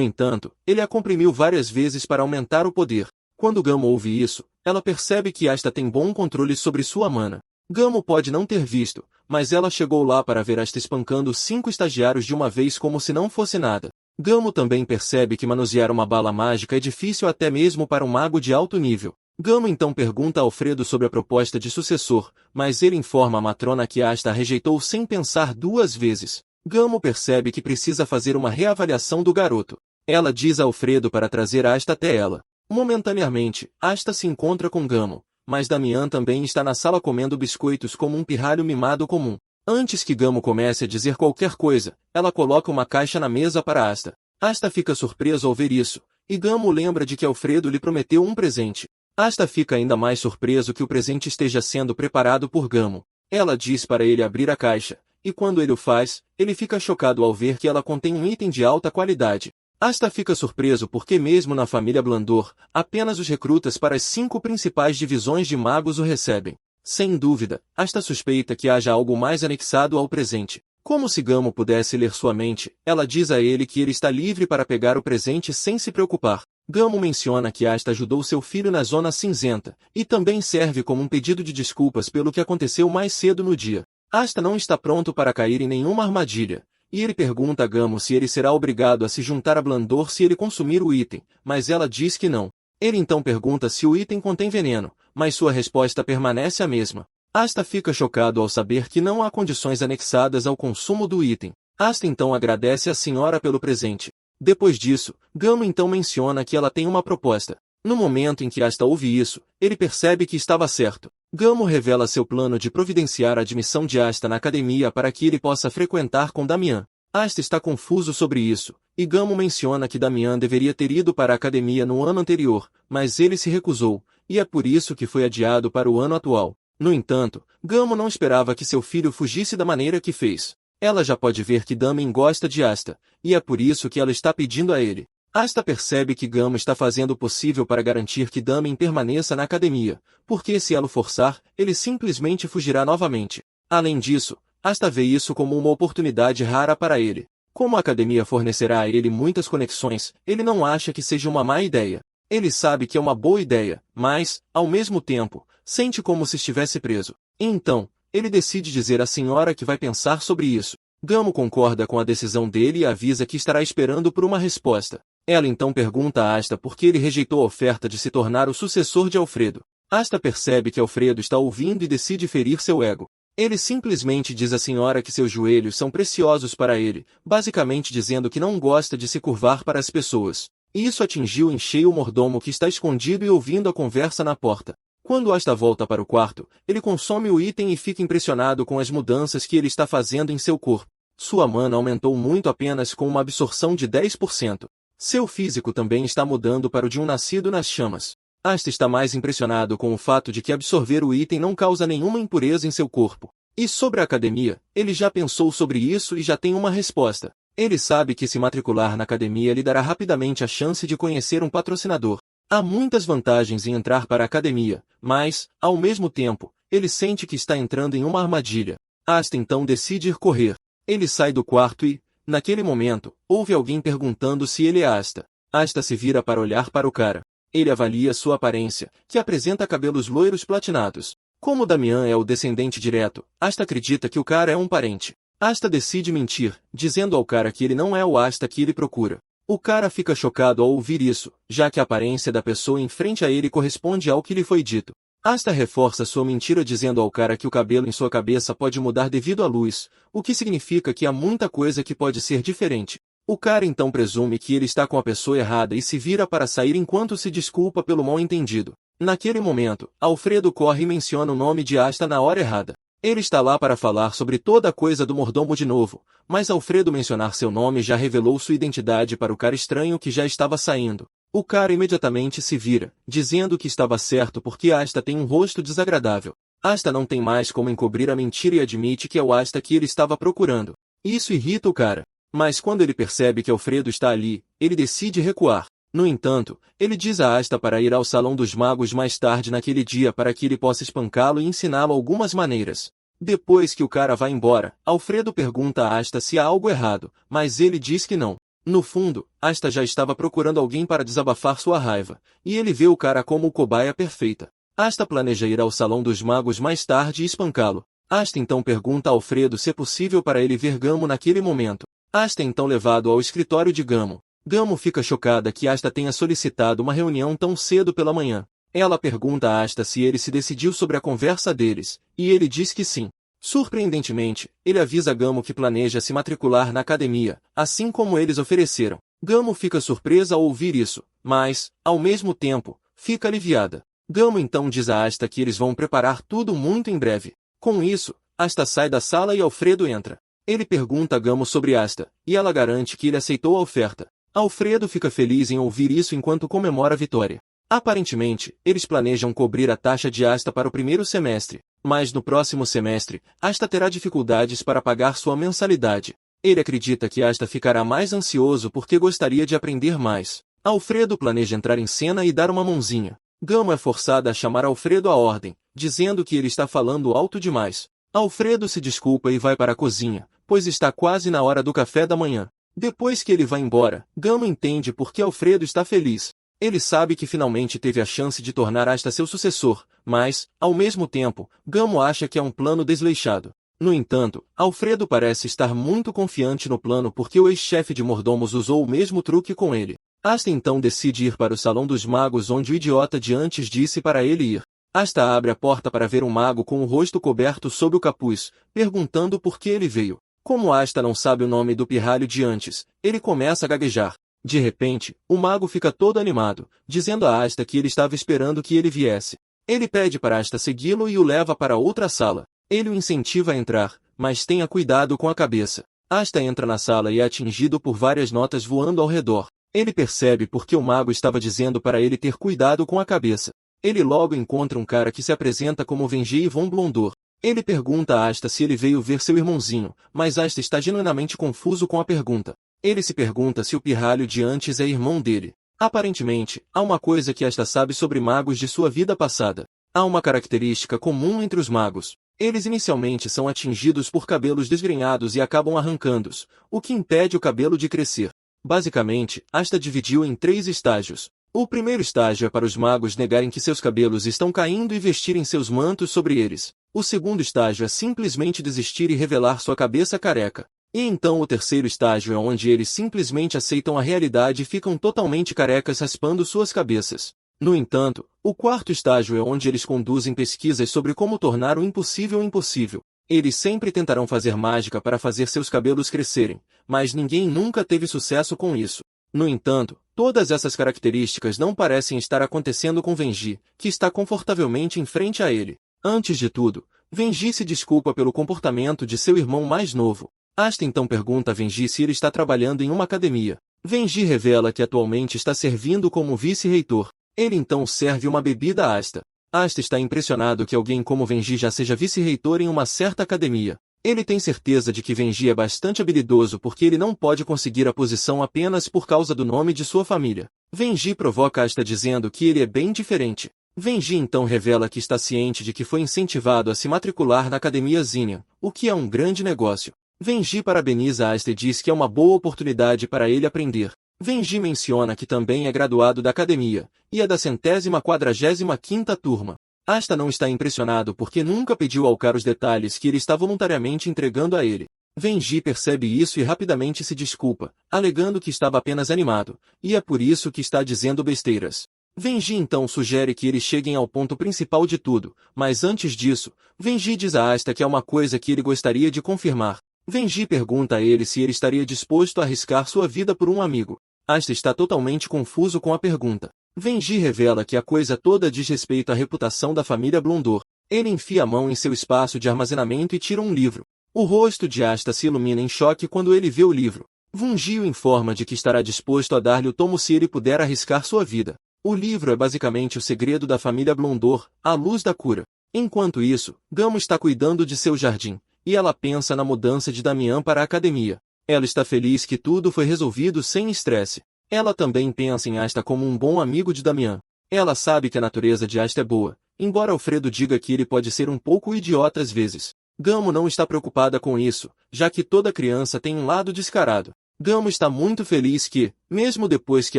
entanto, ele a comprimiu várias vezes para aumentar o poder. Quando Gamo ouve isso, ela percebe que Asta tem bom controle sobre sua mana. Gamo pode não ter visto, mas ela chegou lá para ver Asta espancando 5 estagiários de uma vez como se não fosse nada. Gamo também percebe que manusear uma bala mágica é difícil até mesmo para um mago de alto nível. Gamo então pergunta a Alfredo sobre a proposta de sucessor, mas ele informa a matrona que Asta rejeitou sem pensar 2 vezes. Gamo percebe que precisa fazer uma reavaliação do garoto. Ela diz a Alfredo para trazer Asta até ela. Momentaneamente, Asta se encontra com Gamo, mas Damian também está na sala comendo biscoitos como um pirralho mimado comum. Antes que Gamo comece a dizer qualquer coisa, ela coloca uma caixa na mesa para Asta. Asta fica surpreso ao ver isso, e Gamo lembra de que Alfredo lhe prometeu um presente. Asta fica ainda mais surpreso que o presente esteja sendo preparado por Gamo. Ela diz para ele abrir a caixa, e quando ele o faz, ele fica chocado ao ver que ela contém um item de alta qualidade. Asta fica surpreso porque mesmo na família Blandor, apenas os recrutas para as 5 principais divisões de magos o recebem. Sem dúvida, Asta suspeita que haja algo mais anexado ao presente. Como se Gamo pudesse ler sua mente, ela diz a ele que ele está livre para pegar o presente sem se preocupar. Gamo menciona que Asta ajudou seu filho na Zona Cinzenta, e também serve como um pedido de desculpas pelo que aconteceu mais cedo no dia. Asta não está pronto para cair em nenhuma armadilha, e ele pergunta a Gamo se ele será obrigado a se juntar a Blandor se ele consumir o item, mas ela diz que não. Ele então pergunta se o item contém veneno, mas sua resposta permanece a mesma. Asta fica chocado ao saber que não há condições anexadas ao consumo do item. Asta então agradece à senhora pelo presente. Depois disso, Gamo então menciona que ela tem uma proposta. No momento em que Asta ouve isso, ele percebe que estava certo. Gamo revela seu plano de providenciar a admissão de Asta na academia para que ele possa frequentar com Damian. Asta está confuso sobre isso, e Gamo menciona que Damian deveria ter ido para a academia no ano anterior, mas ele se recusou, e é por isso que foi adiado para o ano atual. No entanto, Gamo não esperava que seu filho fugisse da maneira que fez. Ela já pode ver que Damian gosta de Asta, e é por isso que ela está pedindo a ele. Asta percebe que Gamo está fazendo o possível para garantir que Damian permaneça na academia, porque se ela o forçar, ele simplesmente fugirá novamente. Além disso, Asta vê isso como uma oportunidade rara para ele. Como a academia fornecerá a ele muitas conexões, ele não acha que seja uma má ideia. Ele sabe que é uma boa ideia, mas, ao mesmo tempo, sente como se estivesse preso. Então, ele decide dizer à senhora que vai pensar sobre isso. Gamo concorda com a decisão dele e avisa que estará esperando por uma resposta. Ela então pergunta a Asta por que ele rejeitou a oferta de se tornar o sucessor de Alfredo. Asta percebe que Alfredo está ouvindo e decide ferir seu ego. Ele simplesmente diz à senhora que seus joelhos são preciosos para ele, basicamente dizendo que não gosta de se curvar para as pessoas. E isso atingiu em cheio o mordomo que está escondido e ouvindo a conversa na porta. Quando Asta volta para o quarto, ele consome o item e fica impressionado com as mudanças que ele está fazendo em seu corpo. Sua mana aumentou muito apenas com uma absorção de 10%. Seu físico também está mudando para o de um nascido nas chamas. Asta está mais impressionado com o fato de que absorver o item não causa nenhuma impureza em seu corpo. E sobre a academia, ele já pensou sobre isso e já tem uma resposta. Ele sabe que se matricular na academia lhe dará rapidamente a chance de conhecer um patrocinador. Há muitas vantagens em entrar para a academia, mas, ao mesmo tempo, ele sente que está entrando em uma armadilha. Asta então decide ir correr. Ele sai do quarto e, naquele momento, ouve alguém perguntando se ele é Asta. Asta se vira para olhar para o cara. Ele avalia sua aparência, que apresenta cabelos loiros platinados. Como Damian é o descendente direto, Asta acredita que o cara é um parente. Asta decide mentir, dizendo ao cara que ele não é o Asta que ele procura. O cara fica chocado ao ouvir isso, já que a aparência da pessoa em frente a ele corresponde ao que lhe foi dito. Asta reforça sua mentira dizendo ao cara que o cabelo em sua cabeça pode mudar devido à luz, o que significa que há muita coisa que pode ser diferente. O cara então presume que ele está com a pessoa errada e se vira para sair enquanto se desculpa pelo mal-entendido. Naquele momento, Alfredo corre e menciona o nome de Asta na hora errada. Ele está lá para falar sobre toda a coisa do mordomo de novo, mas Alfredo mencionar seu nome já revelou sua identidade para o cara estranho que já estava saindo. O cara imediatamente se vira, dizendo que estava certo porque Asta tem um rosto desagradável. Asta não tem mais como encobrir a mentira e admite que é o Asta que ele estava procurando. Isso irrita o cara. Mas quando ele percebe que Alfredo está ali, ele decide recuar. No entanto, ele diz a Asta para ir ao Salão dos Magos mais tarde naquele dia para que ele possa espancá-lo e ensiná-lo algumas maneiras. Depois que o cara vai embora, Alfredo pergunta a Asta se há algo errado, mas ele diz que não. No fundo, Asta já estava procurando alguém para desabafar sua raiva, e ele vê o cara como o cobaia perfeita. Asta planeja ir ao Salão dos Magos mais tarde e espancá-lo. Asta então pergunta a Alfredo se é possível para ele ver Gamo naquele momento. Asta é então levado ao escritório de Gamo. Gamo fica chocada que Asta tenha solicitado uma reunião tão cedo pela manhã. Ela pergunta a Asta se ele se decidiu sobre a conversa deles, e ele diz que sim. Surpreendentemente, ele avisa Gamo que planeja se matricular na academia, assim como eles ofereceram. Gamo fica surpresa ao ouvir isso, mas, ao mesmo tempo, fica aliviada. Gamo então diz a Asta que eles vão preparar tudo muito em breve. Com isso, Asta sai da sala e Alfredo entra. Ele pergunta a Gamo sobre Asta, e ela garante que ele aceitou a oferta. Alfredo fica feliz em ouvir isso enquanto comemora a vitória. Aparentemente, eles planejam cobrir a taxa de Asta para o primeiro semestre, mas no próximo semestre, Asta terá dificuldades para pagar sua mensalidade. Ele acredita que Asta ficará mais ansioso porque gostaria de aprender mais. Alfredo planeja entrar em cena e dar uma mãozinha. Gamo é forçada a chamar Alfredo à ordem, dizendo que ele está falando alto demais. Alfredo se desculpa e vai para a cozinha, pois está quase na hora do café da manhã. Depois que ele vai embora, Gamo entende por que Alfredo está feliz. Ele sabe que finalmente teve a chance de tornar Asta seu sucessor, mas, ao mesmo tempo, Gamo acha que é um plano desleixado. No entanto, Alfredo parece estar muito confiante no plano porque o ex-chefe de mordomos usou o mesmo truque com ele. Asta então decide ir para o Salão dos Magos onde o idiota de antes disse para ele ir. Asta abre a porta para ver um mago com o rosto coberto sob o capuz, perguntando por que ele veio. Como Asta não sabe o nome do pirralho de antes, ele começa a gaguejar. De repente, o mago fica todo animado, dizendo a Asta que ele estava esperando que ele viesse. Ele pede para Asta segui-lo e o leva para outra sala. Ele o incentiva a entrar, mas tenha cuidado com a cabeça. Asta entra na sala e é atingido por várias notas voando ao redor. Ele percebe porque o mago estava dizendo para ele ter cuidado com a cabeça. Ele logo encontra um cara que se apresenta como Vengi von Blondor. Ele pergunta a Asta se ele veio ver seu irmãozinho, mas Asta está genuinamente confuso com a pergunta. Ele se pergunta se o pirralho de antes é irmão dele. Aparentemente, há uma coisa que Asta sabe sobre magos de sua vida passada. Há uma característica comum entre os magos. Eles inicialmente são atingidos por cabelos desgrenhados e acabam arrancando-os, o que impede o cabelo de crescer. Basicamente, Asta dividiu em 3 estágios. O primeiro estágio é para os magos negarem que seus cabelos estão caindo e vestirem seus mantos sobre eles. O segundo estágio é simplesmente desistir e revelar sua cabeça careca. E então o terceiro estágio é onde eles simplesmente aceitam a realidade e ficam totalmente carecas raspando suas cabeças. No entanto, o quarto estágio é onde eles conduzem pesquisas sobre como tornar o impossível impossível. Eles sempre tentarão fazer mágica para fazer seus cabelos crescerem, mas ninguém nunca teve sucesso com isso. No entanto, todas essas características não parecem estar acontecendo com Vengi, que está confortavelmente em frente a ele. Antes de tudo, Vengi se desculpa pelo comportamento de seu irmão mais novo. Asta então pergunta a Vengi se ele está trabalhando em uma academia. Vengi revela que atualmente está servindo como vice-reitor. Ele então serve uma bebida a Asta. Asta está impressionado que alguém como Vengi já seja vice-reitor em uma certa academia. Ele tem certeza de que Vengi é bastante habilidoso porque ele não pode conseguir a posição apenas por causa do nome de sua família. Vengi provoca Asta dizendo que ele é bem diferente. Vengi então revela que está ciente de que foi incentivado a se matricular na Academia Zinnia, o que é um grande negócio. Vengi parabeniza Asta e diz que é uma boa oportunidade para ele aprender. Vengi menciona que também é graduado da academia, e é da 145ª turma. Asta não está impressionado porque nunca pediu ao cara os detalhes que ele está voluntariamente entregando a ele. Vengi percebe isso e rapidamente se desculpa, alegando que estava apenas animado, e é por isso que está dizendo besteiras. Vengi então sugere que eles cheguem ao ponto principal de tudo, mas antes disso, Vengi diz a Asta que é uma coisa que ele gostaria de confirmar. Vengi pergunta a ele se ele estaria disposto a arriscar sua vida por um amigo. Asta está totalmente confuso com a pergunta. Vengi revela que a coisa toda diz respeito à reputação da família Blondor. Ele enfia a mão em seu espaço de armazenamento e tira um livro. O rosto de Asta se ilumina em choque quando ele vê o livro. Vengi o informa de que estará disposto a dar-lhe o tomo se ele puder arriscar sua vida. O livro é basicamente o segredo da família Blondor, a luz da cura. Enquanto isso, Gamo está cuidando de seu jardim, e ela pensa na mudança de Damian para a academia. Ela está feliz que tudo foi resolvido sem estresse. Ela também pensa em Asta como um bom amigo de Damian. Ela sabe que a natureza de Asta é boa, embora Alfredo diga que ele pode ser um pouco idiota às vezes. Gamo não está preocupada com isso, já que toda criança tem um lado descarado. Gamo está muito feliz que, mesmo depois que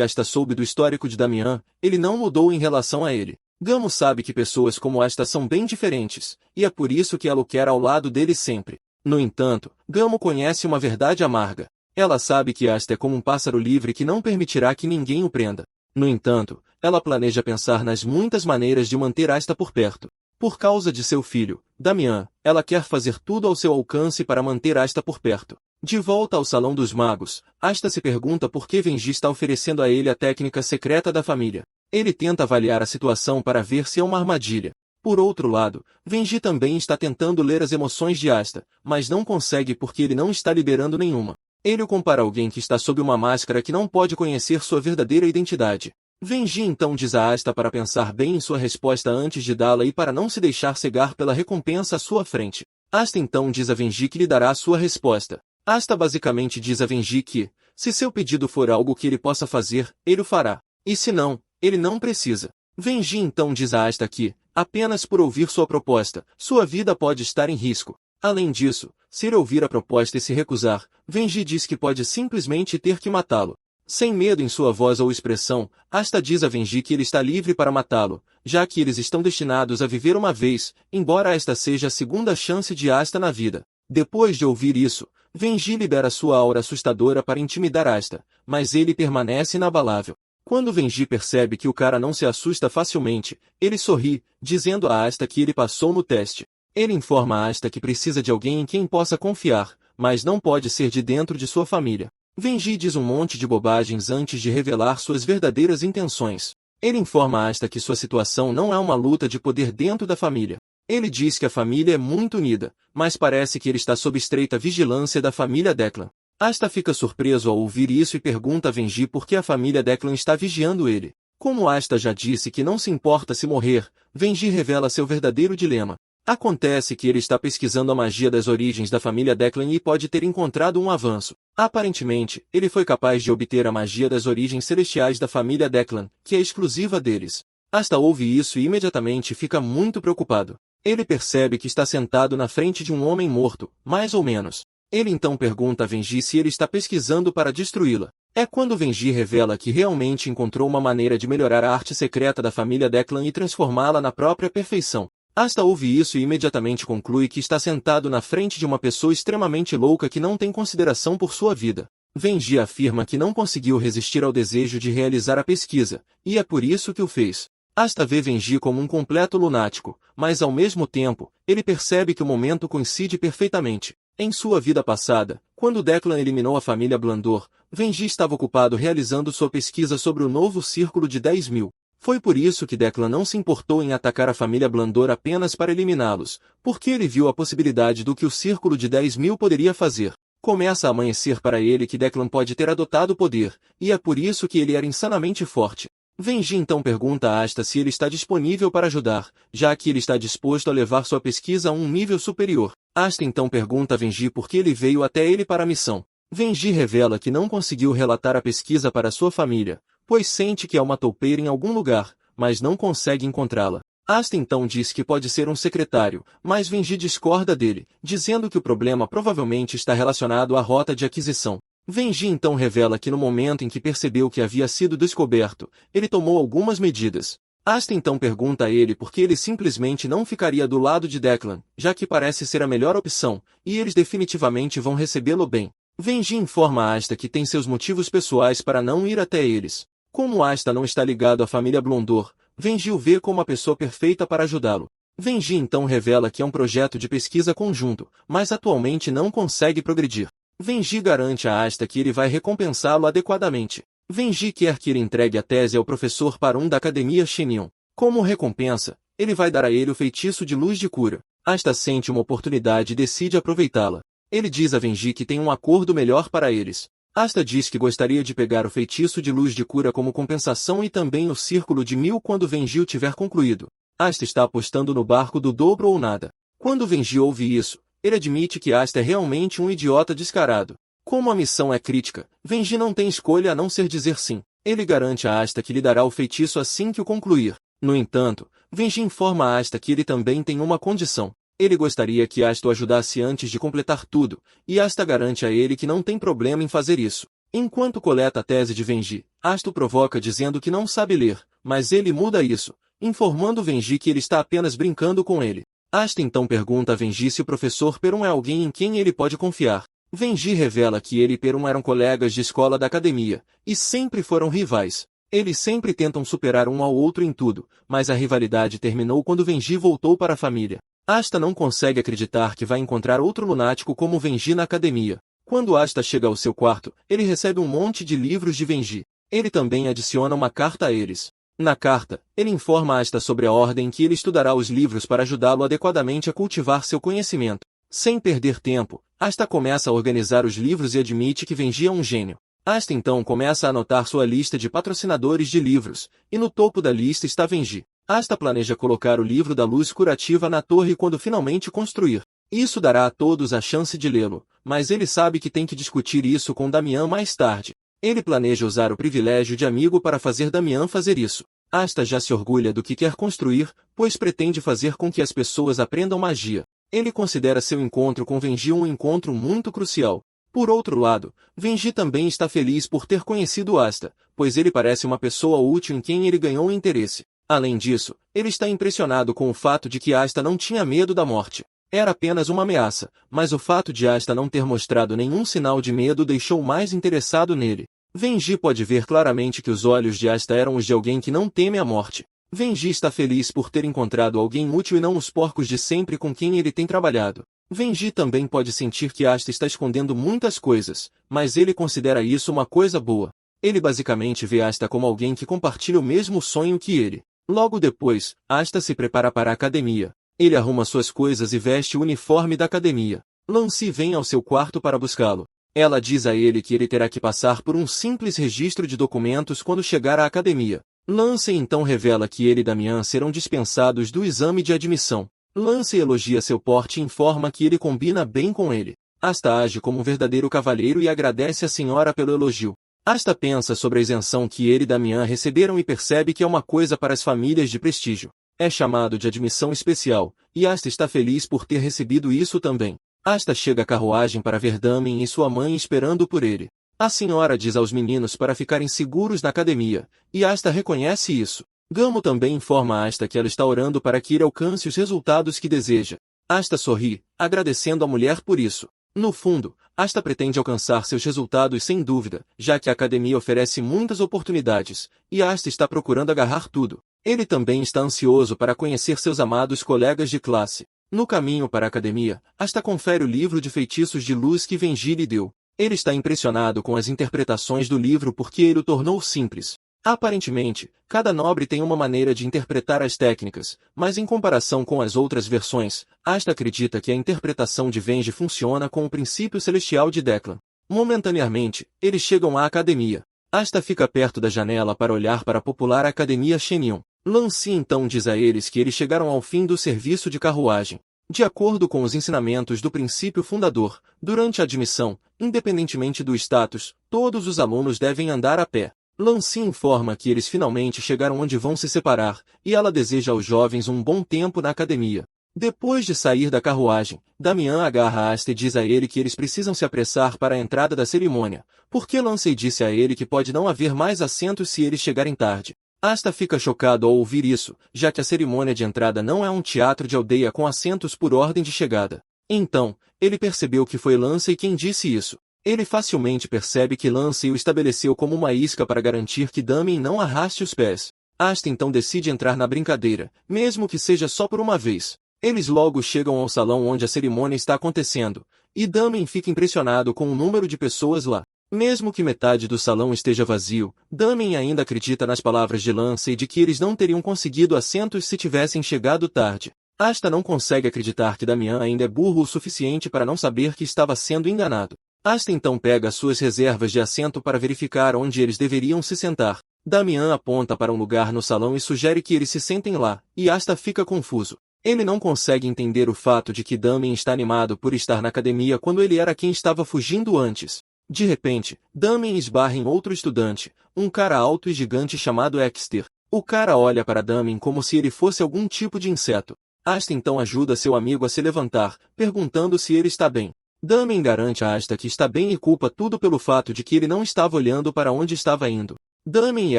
Asta soube do histórico de Damian, ele não mudou em relação a ele. Gamo sabe que pessoas como Asta são bem diferentes, e é por isso que ela o quer ao lado dele sempre. No entanto, Gamo conhece uma verdade amarga. Ela sabe que Asta é como um pássaro livre que não permitirá que ninguém o prenda. No entanto, ela planeja pensar nas muitas maneiras de manter Asta por perto. Por causa de seu filho, Damian, ela quer fazer tudo ao seu alcance para manter Asta por perto. De volta ao Salão dos Magos, Asta se pergunta por que Venji está oferecendo a ele a técnica secreta da família. Ele tenta avaliar a situação para ver se é uma armadilha. Por outro lado, Venji também está tentando ler as emoções de Asta, mas não consegue porque ele não está liberando nenhuma. Ele o compara a alguém que está sob uma máscara que não pode conhecer sua verdadeira identidade. Venji então diz a Asta para pensar bem em sua resposta antes de dá-la e para não se deixar cegar pela recompensa à sua frente. Asta então diz a Venji que lhe dará a sua resposta. Asta basicamente diz a Venji que, se seu pedido for algo que ele possa fazer, ele o fará. E se não, ele não precisa. Venji então diz a Asta que, apenas por ouvir sua proposta, sua vida pode estar em risco. Além disso, se ele ouvir a proposta e se recusar, Venji diz que pode simplesmente ter que matá-lo. Sem medo em sua voz ou expressão, Asta diz a Venji que ele está livre para matá-lo, já que eles estão destinados a viver uma vez, embora esta seja a segunda chance de Asta na vida. Depois de ouvir isso, Venji libera sua aura assustadora para intimidar Asta, mas ele permanece inabalável. Quando Venji percebe que o cara não se assusta facilmente, ele sorri, dizendo a Asta que ele passou no teste. Ele informa a Asta que precisa de alguém em quem possa confiar, mas não pode ser de dentro de sua família. Venji diz um monte de bobagens antes de revelar suas verdadeiras intenções. Ele informa a Asta que sua situação não é uma luta de poder dentro da família. Ele diz que a família é muito unida, mas parece que ele está sob estreita vigilância da família Declan. Asta fica surpreso ao ouvir isso e pergunta a Venji por que a família Declan está vigiando ele. Como Asta já disse que não se importa se morrer, Venji revela seu verdadeiro dilema. Acontece que ele está pesquisando a magia das origens da família Declan e pode ter encontrado um avanço. Aparentemente, ele foi capaz de obter a magia das origens celestiais da família Declan, que é exclusiva deles. Asta ouve isso e imediatamente fica muito preocupado. Ele percebe que está sentado na frente de um homem morto, mais ou menos. Ele então pergunta a Venji se ele está pesquisando para destruí-la. É quando Venji revela que realmente encontrou uma maneira de melhorar a arte secreta da família Declan e transformá-la na própria perfeição. Asta ouve isso e imediatamente conclui que está sentado na frente de uma pessoa extremamente louca que não tem consideração por sua vida. Venji afirma que não conseguiu resistir ao desejo de realizar a pesquisa, e é por isso que o fez. Asta vê Venji como um completo lunático, mas ao mesmo tempo, ele percebe que o momento coincide perfeitamente. Em sua vida passada, quando Declan eliminou a família Blandor, Venji estava ocupado realizando sua pesquisa sobre o novo círculo de 10.000. Foi por isso que Declan não se importou em atacar a família Blandor apenas para eliminá-los, porque ele viu a possibilidade do que o círculo de 10.000 poderia fazer. Começa a amanhecer para ele que Declan pode ter adotado o poder, e é por isso que ele era insanamente forte. Venji então pergunta a Asta se ele está disponível para ajudar, já que ele está disposto a levar sua pesquisa a um nível superior. Asta então pergunta a Venji por que ele veio até ele para a missão. Venji revela que não conseguiu relatar a pesquisa para sua família, pois sente que há uma toupeira em algum lugar, mas não consegue encontrá-la. Asta então diz que pode ser um secretário, mas Venji discorda dele, dizendo que o problema provavelmente está relacionado à rota de aquisição. Venji então revela que no momento em que percebeu que havia sido descoberto, ele tomou algumas medidas. Asta então pergunta a ele por que ele simplesmente não ficaria do lado de Declan, já que parece ser a melhor opção, e eles definitivamente vão recebê-lo bem. Venji informa a Asta que tem seus motivos pessoais para não ir até eles. Como Asta não está ligado à família Blandor, Venji o vê como a pessoa perfeita para ajudá-lo. Venji então revela que é um projeto de pesquisa conjunto, mas atualmente não consegue progredir. Venji garante a Asta que ele vai recompensá-lo adequadamente. Venji quer que ele entregue a tese ao professor Parun da Academia Shinion. Como recompensa, ele vai dar a ele o feitiço de luz de cura. Asta sente uma oportunidade e decide aproveitá-la. Ele diz a Venji que tem um acordo melhor para eles. Asta diz que gostaria de pegar o feitiço de luz de cura como compensação e também o círculo de 1000 quando Venji o tiver concluído. Asta está apostando no barco do dobro ou nada. Quando Venji ouve isso, ele admite que Asta é realmente um idiota descarado. Como a missão é crítica, Venji não tem escolha a não ser dizer sim. Ele garante a Asta que lhe dará o feitiço assim que o concluir. No entanto, Venji informa a Asta que ele também tem uma condição. Ele gostaria que Asta o ajudasse antes de completar tudo, e Asta garante a ele que não tem problema em fazer isso. Enquanto coleta a tese de Venji, Asta o provoca dizendo que não sabe ler, mas ele muda isso, informando Venji que ele está apenas brincando com ele. Asta então pergunta a Venji se o professor Perun é alguém em quem ele pode confiar. Venji revela que ele e Perun eram colegas de escola da academia, e sempre foram rivais. Eles sempre tentam superar um ao outro em tudo, mas a rivalidade terminou quando Venji voltou para a família. Asta não consegue acreditar que vai encontrar outro lunático como Venji na academia. Quando Asta chega ao seu quarto, ele recebe um monte de livros de Venji. Ele também adiciona uma carta a eles. Na carta, ele informa Asta sobre a ordem que ele estudará os livros para ajudá-lo adequadamente a cultivar seu conhecimento. Sem perder tempo, Asta começa a organizar os livros e admite que Venji é um gênio. Asta então começa a anotar sua lista de patrocinadores de livros, e no topo da lista está Venji. Asta planeja colocar o livro da luz curativa na torre quando finalmente construir. Isso dará a todos a chance de lê-lo, mas ele sabe que tem que discutir isso com Damian mais tarde. Ele planeja usar o privilégio de amigo para fazer Damian fazer isso. Asta já se orgulha do que quer construir, pois pretende fazer com que as pessoas aprendam magia. Ele considera seu encontro com Venji um encontro muito crucial. Por outro lado, Venji também está feliz por ter conhecido Asta, pois ele parece uma pessoa útil em quem ele ganhou interesse. Além disso, ele está impressionado com o fato de que Asta não tinha medo da morte. Era apenas uma ameaça, mas o fato de Asta não ter mostrado nenhum sinal de medo deixou mais interessado nele. Venji pode ver claramente que os olhos de Asta eram os de alguém que não teme a morte. Venji está feliz por ter encontrado alguém útil e não os porcos de sempre com quem ele tem trabalhado. Venji também pode sentir que Asta está escondendo muitas coisas, mas ele considera isso uma coisa boa. Ele basicamente vê Asta como alguém que compartilha o mesmo sonho que ele. Logo depois, Asta se prepara para a academia. Ele arruma suas coisas e veste o uniforme da academia. Lancy vem ao seu quarto para buscá-lo. Ela diz a ele que ele terá que passar por um simples registro de documentos quando chegar à academia. Lance então revela que ele e Damian serão dispensados do exame de admissão. Lance elogia seu porte e informa que ele combina bem com ele. Asta age como um verdadeiro cavalheiro e agradece a senhora pelo elogio. Asta pensa sobre a isenção que ele e Damian receberam e percebe que é uma coisa para as famílias de prestígio. É chamado de admissão especial, e Asta está feliz por ter recebido isso também. Asta chega à carruagem para ver Damien e sua mãe esperando por ele. A senhora diz aos meninos para ficarem seguros na academia, e Asta reconhece isso. Gamo também informa Asta que ela está orando para que ele alcance os resultados que deseja. Asta sorri, agradecendo a mulher por isso. No fundo, Asta pretende alcançar seus resultados sem dúvida, já que a academia oferece muitas oportunidades, e Asta está procurando agarrar tudo. Ele também está ansioso para conhecer seus amados colegas de classe. No caminho para a academia, Asta confere o livro de feitiços de luz que Venji lhe deu. Ele está impressionado com as interpretações do livro porque ele o tornou simples. Aparentemente, cada nobre tem uma maneira de interpretar as técnicas, mas em comparação com as outras versões, Asta acredita que a interpretação de Venji funciona com o princípio celestial de Declan. Momentaneamente, eles chegam à academia. Asta fica perto da janela para olhar para a popular academia Shenion. Lancy então diz a eles que eles chegaram ao fim do serviço de carruagem. De acordo com os ensinamentos do princípio fundador, durante a admissão, independentemente do status, todos os alunos devem andar a pé. Lancy informa que eles finalmente chegaram onde vão se separar, e ela deseja aos jovens um bom tempo na academia. Depois de sair da carruagem, Damian agarra Asta e diz a ele que eles precisam se apressar para a entrada da cerimônia, porque Lancy disse a ele que pode não haver mais assentos se eles chegarem tarde. Asta fica chocado ao ouvir isso, já que a cerimônia de entrada não é um teatro de aldeia com assentos por ordem de chegada. Então, ele percebeu que foi Lancy quem disse isso. Ele facilmente percebe que Lancy o estabeleceu como uma isca para garantir que Damien não arraste os pés. Asta então decide entrar na brincadeira, mesmo que seja só por uma vez. Eles logo chegam ao salão onde a cerimônia está acontecendo, e Damien fica impressionado com o número de pessoas lá. Mesmo que metade do salão esteja vazio, Damien ainda acredita nas palavras de Lancy de que eles não teriam conseguido assentos se tivessem chegado tarde. Asta não consegue acreditar que Damian ainda é burro o suficiente para não saber que estava sendo enganado. Asta então pega suas reservas de assento para verificar onde eles deveriam se sentar. Damian aponta para um lugar no salão e sugere que eles se sentem lá, e Asta fica confuso. Ele não consegue entender o fato de que Damien está animado por estar na academia quando ele era quem estava fugindo antes. De repente, Damien esbarra em outro estudante, um cara alto e gigante chamado Exter. O cara olha para Damien como se ele fosse algum tipo de inseto. Asta então ajuda seu amigo a se levantar, perguntando se ele está bem. Damien garante a Asta que está bem e culpa tudo pelo fato de que ele não estava olhando para onde estava indo. Damien e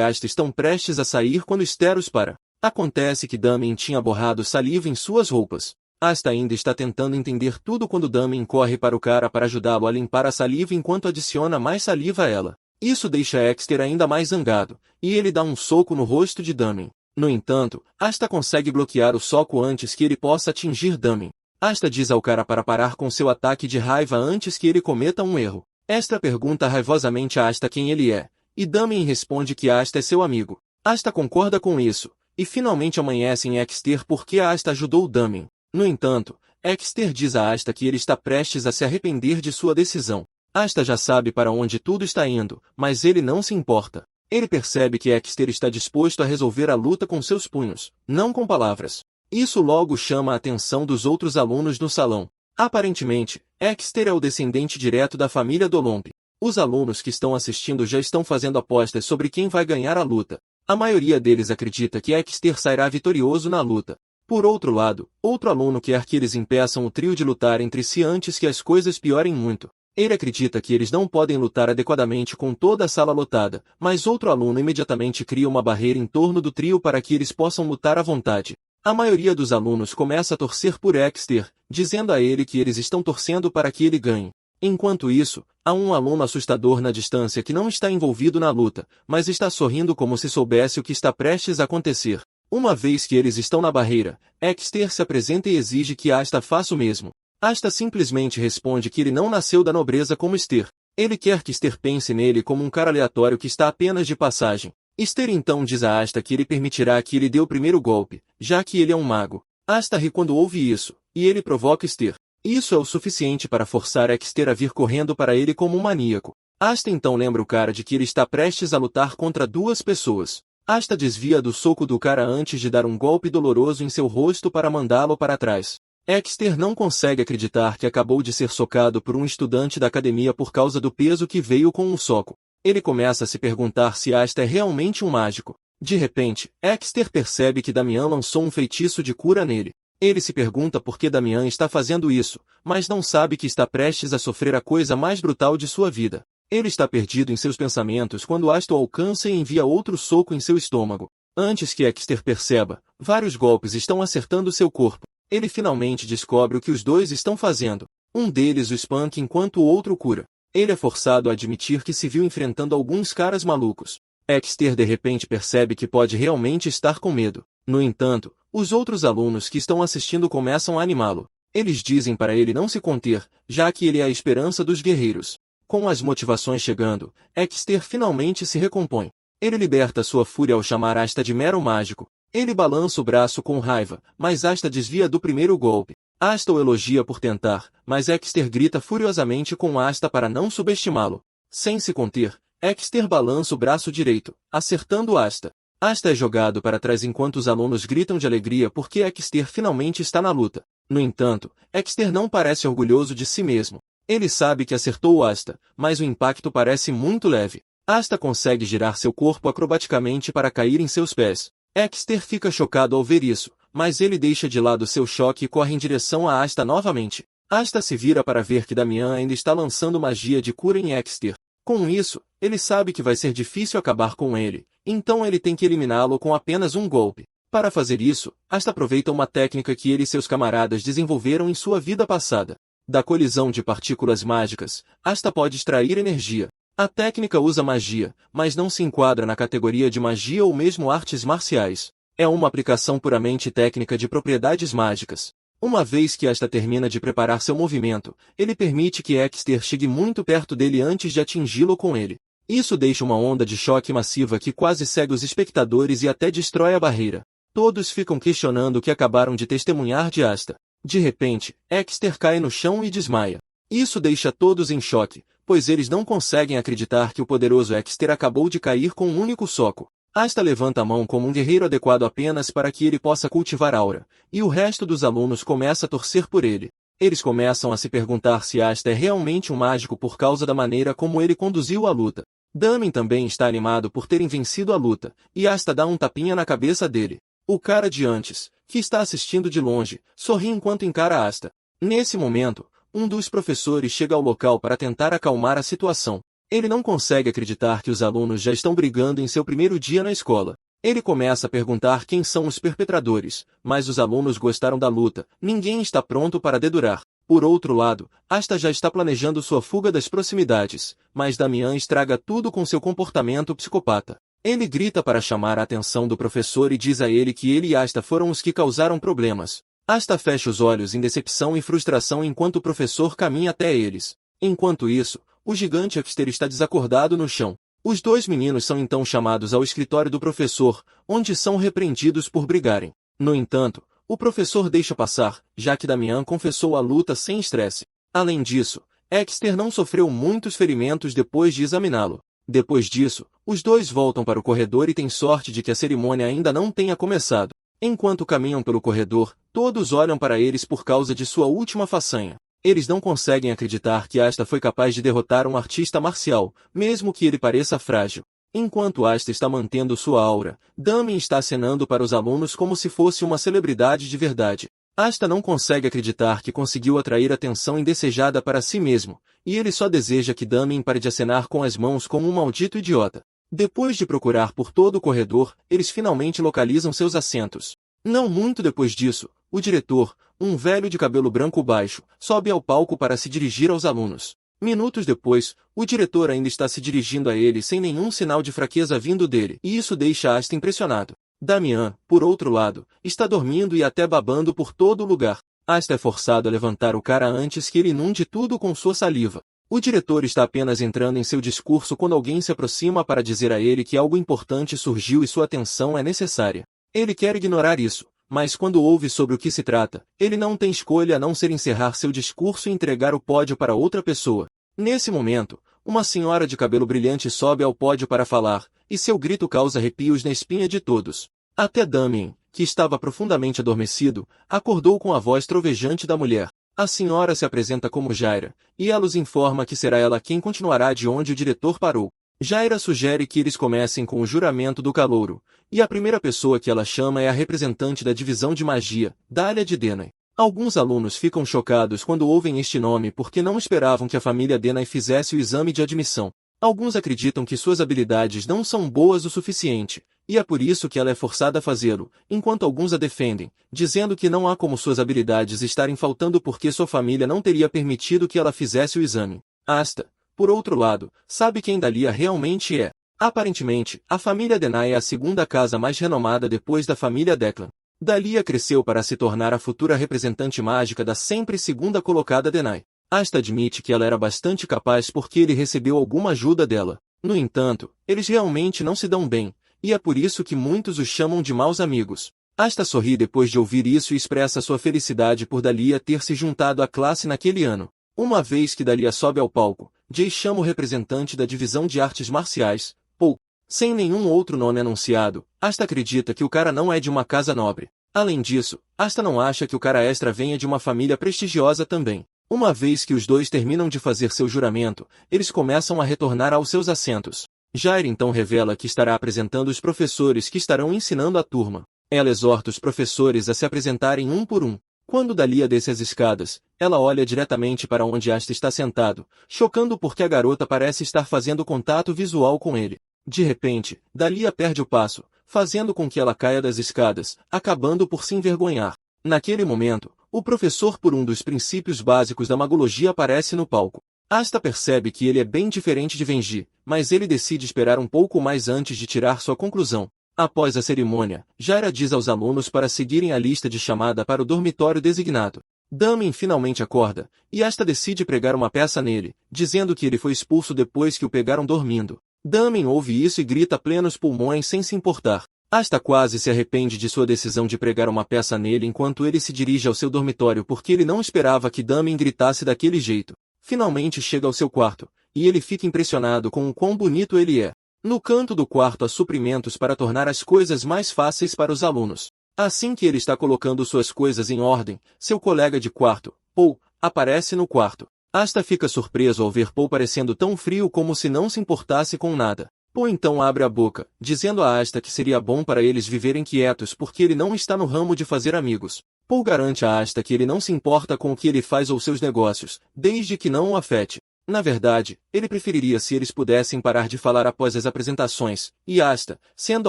Asta estão prestes a sair quando Steros para. Acontece que Damien tinha borrado saliva em suas roupas. Asta ainda está tentando entender tudo quando Damien corre para o cara para ajudá-lo a limpar a saliva enquanto adiciona mais saliva a ela. Isso deixa Exter ainda mais zangado, e ele dá um soco no rosto de Damien. No entanto, Asta consegue bloquear o soco antes que ele possa atingir Damien. Asta diz ao cara para parar com seu ataque de raiva antes que ele cometa um erro. Exter pergunta raivosamente a Asta quem ele é, e Damien responde que Asta é seu amigo. Asta concorda com isso, e finalmente amanhece em Exter porque Asta ajudou Damien. No entanto, Exter diz a Asta que ele está prestes a se arrepender de sua decisão. Asta já sabe para onde tudo está indo, mas ele não se importa. Ele percebe que Exter está disposto a resolver a luta com seus punhos, não com palavras. Isso logo chama a atenção dos outros alunos no salão. Aparentemente, Exter é o descendente direto da família Dolompe. Os alunos que estão assistindo já estão fazendo apostas sobre quem vai ganhar a luta. A maioria deles acredita que Exter sairá vitorioso na luta. Por outro lado, outro aluno quer que eles impeçam o trio de lutar entre si antes que as coisas piorem muito. Ele acredita que eles não podem lutar adequadamente com toda a sala lotada, mas outro aluno imediatamente cria uma barreira em torno do trio para que eles possam lutar à vontade. A maioria dos alunos começa a torcer por Exter, dizendo a ele que eles estão torcendo para que ele ganhe. Enquanto isso, há um aluno assustador na distância que não está envolvido na luta, mas está sorrindo como se soubesse o que está prestes a acontecer. Uma vez que eles estão na barreira, Exter se apresenta e exige que Asta faça o mesmo. Asta simplesmente responde que ele não nasceu da nobreza como Ster. Ele quer que Ster pense nele como um cara aleatório que está apenas de passagem. Ster então diz a Asta que ele permitirá que ele dê o primeiro golpe, já que ele é um mago. Asta ri quando ouve isso, e ele provoca Ster. Isso é o suficiente para forçar Exter a vir correndo para ele como um maníaco. Asta então lembra o cara de que ele está prestes a lutar contra duas pessoas. Asta desvia do soco do cara antes de dar um golpe doloroso em seu rosto para mandá-lo para trás. Exter não consegue acreditar que acabou de ser socado por um estudante da academia por causa do peso que veio com o soco. Ele começa a se perguntar se Asta é realmente um mágico. De repente, Exter percebe que Damian lançou um feitiço de cura nele. Ele se pergunta por que Damian está fazendo isso, mas não sabe que está prestes a sofrer a coisa mais brutal de sua vida. Ele está perdido em seus pensamentos quando Asta o alcança e envia outro soco em seu estômago. Antes que Exter perceba, vários golpes estão acertando seu corpo. Ele finalmente descobre o que os dois estão fazendo. Um deles o espanca enquanto o outro o cura. Ele é forçado a admitir que se viu enfrentando alguns caras malucos. Exter de repente percebe que pode realmente estar com medo. No entanto, os outros alunos que estão assistindo começam a animá-lo. Eles dizem para ele não se conter, já que ele é a esperança dos guerreiros. Com as motivações chegando, Exter finalmente se recompõe. Ele liberta sua fúria ao chamar Asta de mero mágico. Ele balança o braço com raiva, mas Asta desvia do primeiro golpe. Asta o elogia por tentar, mas Exter grita furiosamente com Asta para não subestimá-lo. Sem se conter, Exter balança o braço direito, acertando Asta. Asta é jogado para trás enquanto os alunos gritam de alegria porque Exter finalmente está na luta. No entanto, Exter não parece orgulhoso de si mesmo. Ele sabe que acertou Asta, mas o impacto parece muito leve. Asta consegue girar seu corpo acrobaticamente para cair em seus pés. Exter fica chocado ao ver isso, mas ele deixa de lado seu choque e corre em direção a Asta novamente. Asta se vira para ver que Damian ainda está lançando magia de cura em Exter. Com isso, ele sabe que vai ser difícil acabar com ele, então ele tem que eliminá-lo com apenas um golpe. Para fazer isso, Asta aproveita uma técnica que ele e seus camaradas desenvolveram em sua vida passada. Da colisão de partículas mágicas, Asta pode extrair energia. A técnica usa magia, mas não se enquadra na categoria de magia ou mesmo artes marciais. É uma aplicação puramente técnica de propriedades mágicas. Uma vez que Asta termina de preparar seu movimento, ele permite que Exter chegue muito perto dele antes de atingi-lo com ele. Isso deixa uma onda de choque massiva que quase cega os espectadores e até destrói a barreira. Todos ficam questionando o que acabaram de testemunhar de Asta. De repente, Exter cai no chão e desmaia. Isso deixa todos em choque, pois eles não conseguem acreditar que o poderoso Exter acabou de cair com um único soco. Asta levanta a mão como um guerreiro adequado apenas para que ele possa cultivar aura, e o resto dos alunos começa a torcer por ele. Eles começam a se perguntar se Asta é realmente um mágico por causa da maneira como ele conduziu a luta. Damin também está animado por terem vencido a luta, e Asta dá um tapinha na cabeça dele. O cara de antes, que está assistindo de longe, sorri enquanto encara Asta. Nesse momento, um dos professores chega ao local para tentar acalmar a situação. Ele não consegue acreditar que os alunos já estão brigando em seu primeiro dia na escola. Ele começa a perguntar quem são os perpetradores, mas os alunos gostaram da luta, ninguém está pronto para dedurar. Por outro lado, Asta já está planejando sua fuga das proximidades, mas Damian estraga tudo com seu comportamento psicopata. Ele grita para chamar a atenção do professor e diz a ele que ele e Asta foram os que causaram problemas. Asta fecha os olhos em decepção e frustração enquanto o professor caminha até eles. Enquanto isso, o gigante Exter está desacordado no chão. Os dois meninos são então chamados ao escritório do professor, onde são repreendidos por brigarem. No entanto, o professor deixa passar, já que Damian confessou a luta sem estresse. Além disso, Exter não sofreu muitos ferimentos depois de examiná-lo. Depois disso, os dois voltam para o corredor e têm sorte de que a cerimônia ainda não tenha começado. Enquanto caminham pelo corredor, todos olham para eles por causa de sua última façanha. Eles não conseguem acreditar que Asta foi capaz de derrotar um artista marcial, mesmo que ele pareça frágil. Enquanto Asta está mantendo sua aura, Damin está acenando para os alunos como se fosse uma celebridade de verdade. Asta não consegue acreditar que conseguiu atrair atenção indesejada para si mesmo, e ele só deseja que Damin pare de acenar com as mãos como um maldito idiota. Depois de procurar por todo o corredor, eles finalmente localizam seus assentos. Não muito depois disso, o diretor, um velho de cabelo branco baixo, sobe ao palco para se dirigir aos alunos. Minutos depois, o diretor ainda está se dirigindo a ele sem nenhum sinal de fraqueza vindo dele, e isso deixa Asta impressionado. Damian, por outro lado, está dormindo e até babando por todo o lugar. Asta é forçado a levantar o cara antes que ele inunde tudo com sua saliva. O diretor está apenas entrando em seu discurso quando alguém se aproxima para dizer a ele que algo importante surgiu e sua atenção é necessária. Ele quer ignorar isso, mas quando ouve sobre o que se trata, ele não tem escolha a não ser encerrar seu discurso e entregar o pódio para outra pessoa. Nesse momento, uma senhora de cabelo brilhante sobe ao pódio para falar, e seu grito causa arrepios na espinha de todos. Até Damin, que estava profundamente adormecido, acordou com a voz trovejante da mulher. A senhora se apresenta como Jaira, e ela os informa que será ela quem continuará de onde o diretor parou. Jaira sugere que eles comecem com o juramento do calouro, e a primeira pessoa que ela chama é a representante da divisão de magia, Dália de Denai. Alguns alunos ficam chocados quando ouvem este nome porque não esperavam que a família Denai fizesse o exame de admissão. Alguns acreditam que suas habilidades não são boas o suficiente, e é por isso que ela é forçada a fazê-lo, enquanto alguns a defendem, dizendo que não há como suas habilidades estarem faltando porque sua família não teria permitido que ela fizesse o exame. Asta, por outro lado, sabe quem Dalia realmente é. Aparentemente, a família Denai é a segunda casa mais renomada depois da família Declan. Dalia cresceu para se tornar a futura representante mágica da sempre segunda colocada Denai. Asta admite que ela era bastante capaz porque ele recebeu alguma ajuda dela. No entanto, eles realmente não se dão bem, e é por isso que muitos os chamam de maus amigos. Asta sorri depois de ouvir isso e expressa sua felicidade por Dalia ter se juntado à classe naquele ano. Uma vez que Dalia sobe ao palco, Jay chama o representante da divisão de artes marciais, Paul. Sem nenhum outro nome anunciado, Asta acredita que o cara não é de uma casa nobre. Além disso, Asta não acha que o cara extra venha de uma família prestigiosa também. Uma vez que os dois terminam de fazer seu juramento, eles começam a retornar aos seus assentos. Jair então revela que estará apresentando os professores que estarão ensinando a turma. Ela exorta os professores a se apresentarem um por um. Quando Dalia desce as escadas, ela olha diretamente para onde Asta está sentado, chocando porque a garota parece estar fazendo contato visual com ele. De repente, Dalia perde o passo, fazendo com que ela caia das escadas, acabando por se envergonhar. Naquele momento, o professor por um dos princípios básicos da magologia aparece no palco. Asta percebe que ele é bem diferente de Venji, mas ele decide esperar um pouco mais antes de tirar sua conclusão. Após a cerimônia, Jaira diz aos alunos para seguirem a lista de chamada para o dormitório designado. Damin finalmente acorda, e Asta decide pregar uma peça nele, dizendo que ele foi expulso depois que o pegaram dormindo. Damin ouve isso e grita a plenos pulmões sem se importar. Asta quase se arrepende de sua decisão de pregar uma peça nele enquanto ele se dirige ao seu dormitório porque ele não esperava que Damin gritasse daquele jeito. Finalmente chega ao seu quarto, e ele fica impressionado com o quão bonito ele é. No canto do quarto há suprimentos para tornar as coisas mais fáceis para os alunos. Assim que ele está colocando suas coisas em ordem, seu colega de quarto, Paul aparece no quarto. Asta fica surpreso ao ver Paul parecendo tão frio como se não se importasse com nada. Paul então abre a boca, dizendo a Asta que seria bom para eles viverem quietos porque ele não está no ramo de fazer amigos. Paul garante a Asta que ele não se importa com o que ele faz ou seus negócios, desde que não o afete. Na verdade, ele preferiria se eles pudessem parar de falar após as apresentações, e Asta, sendo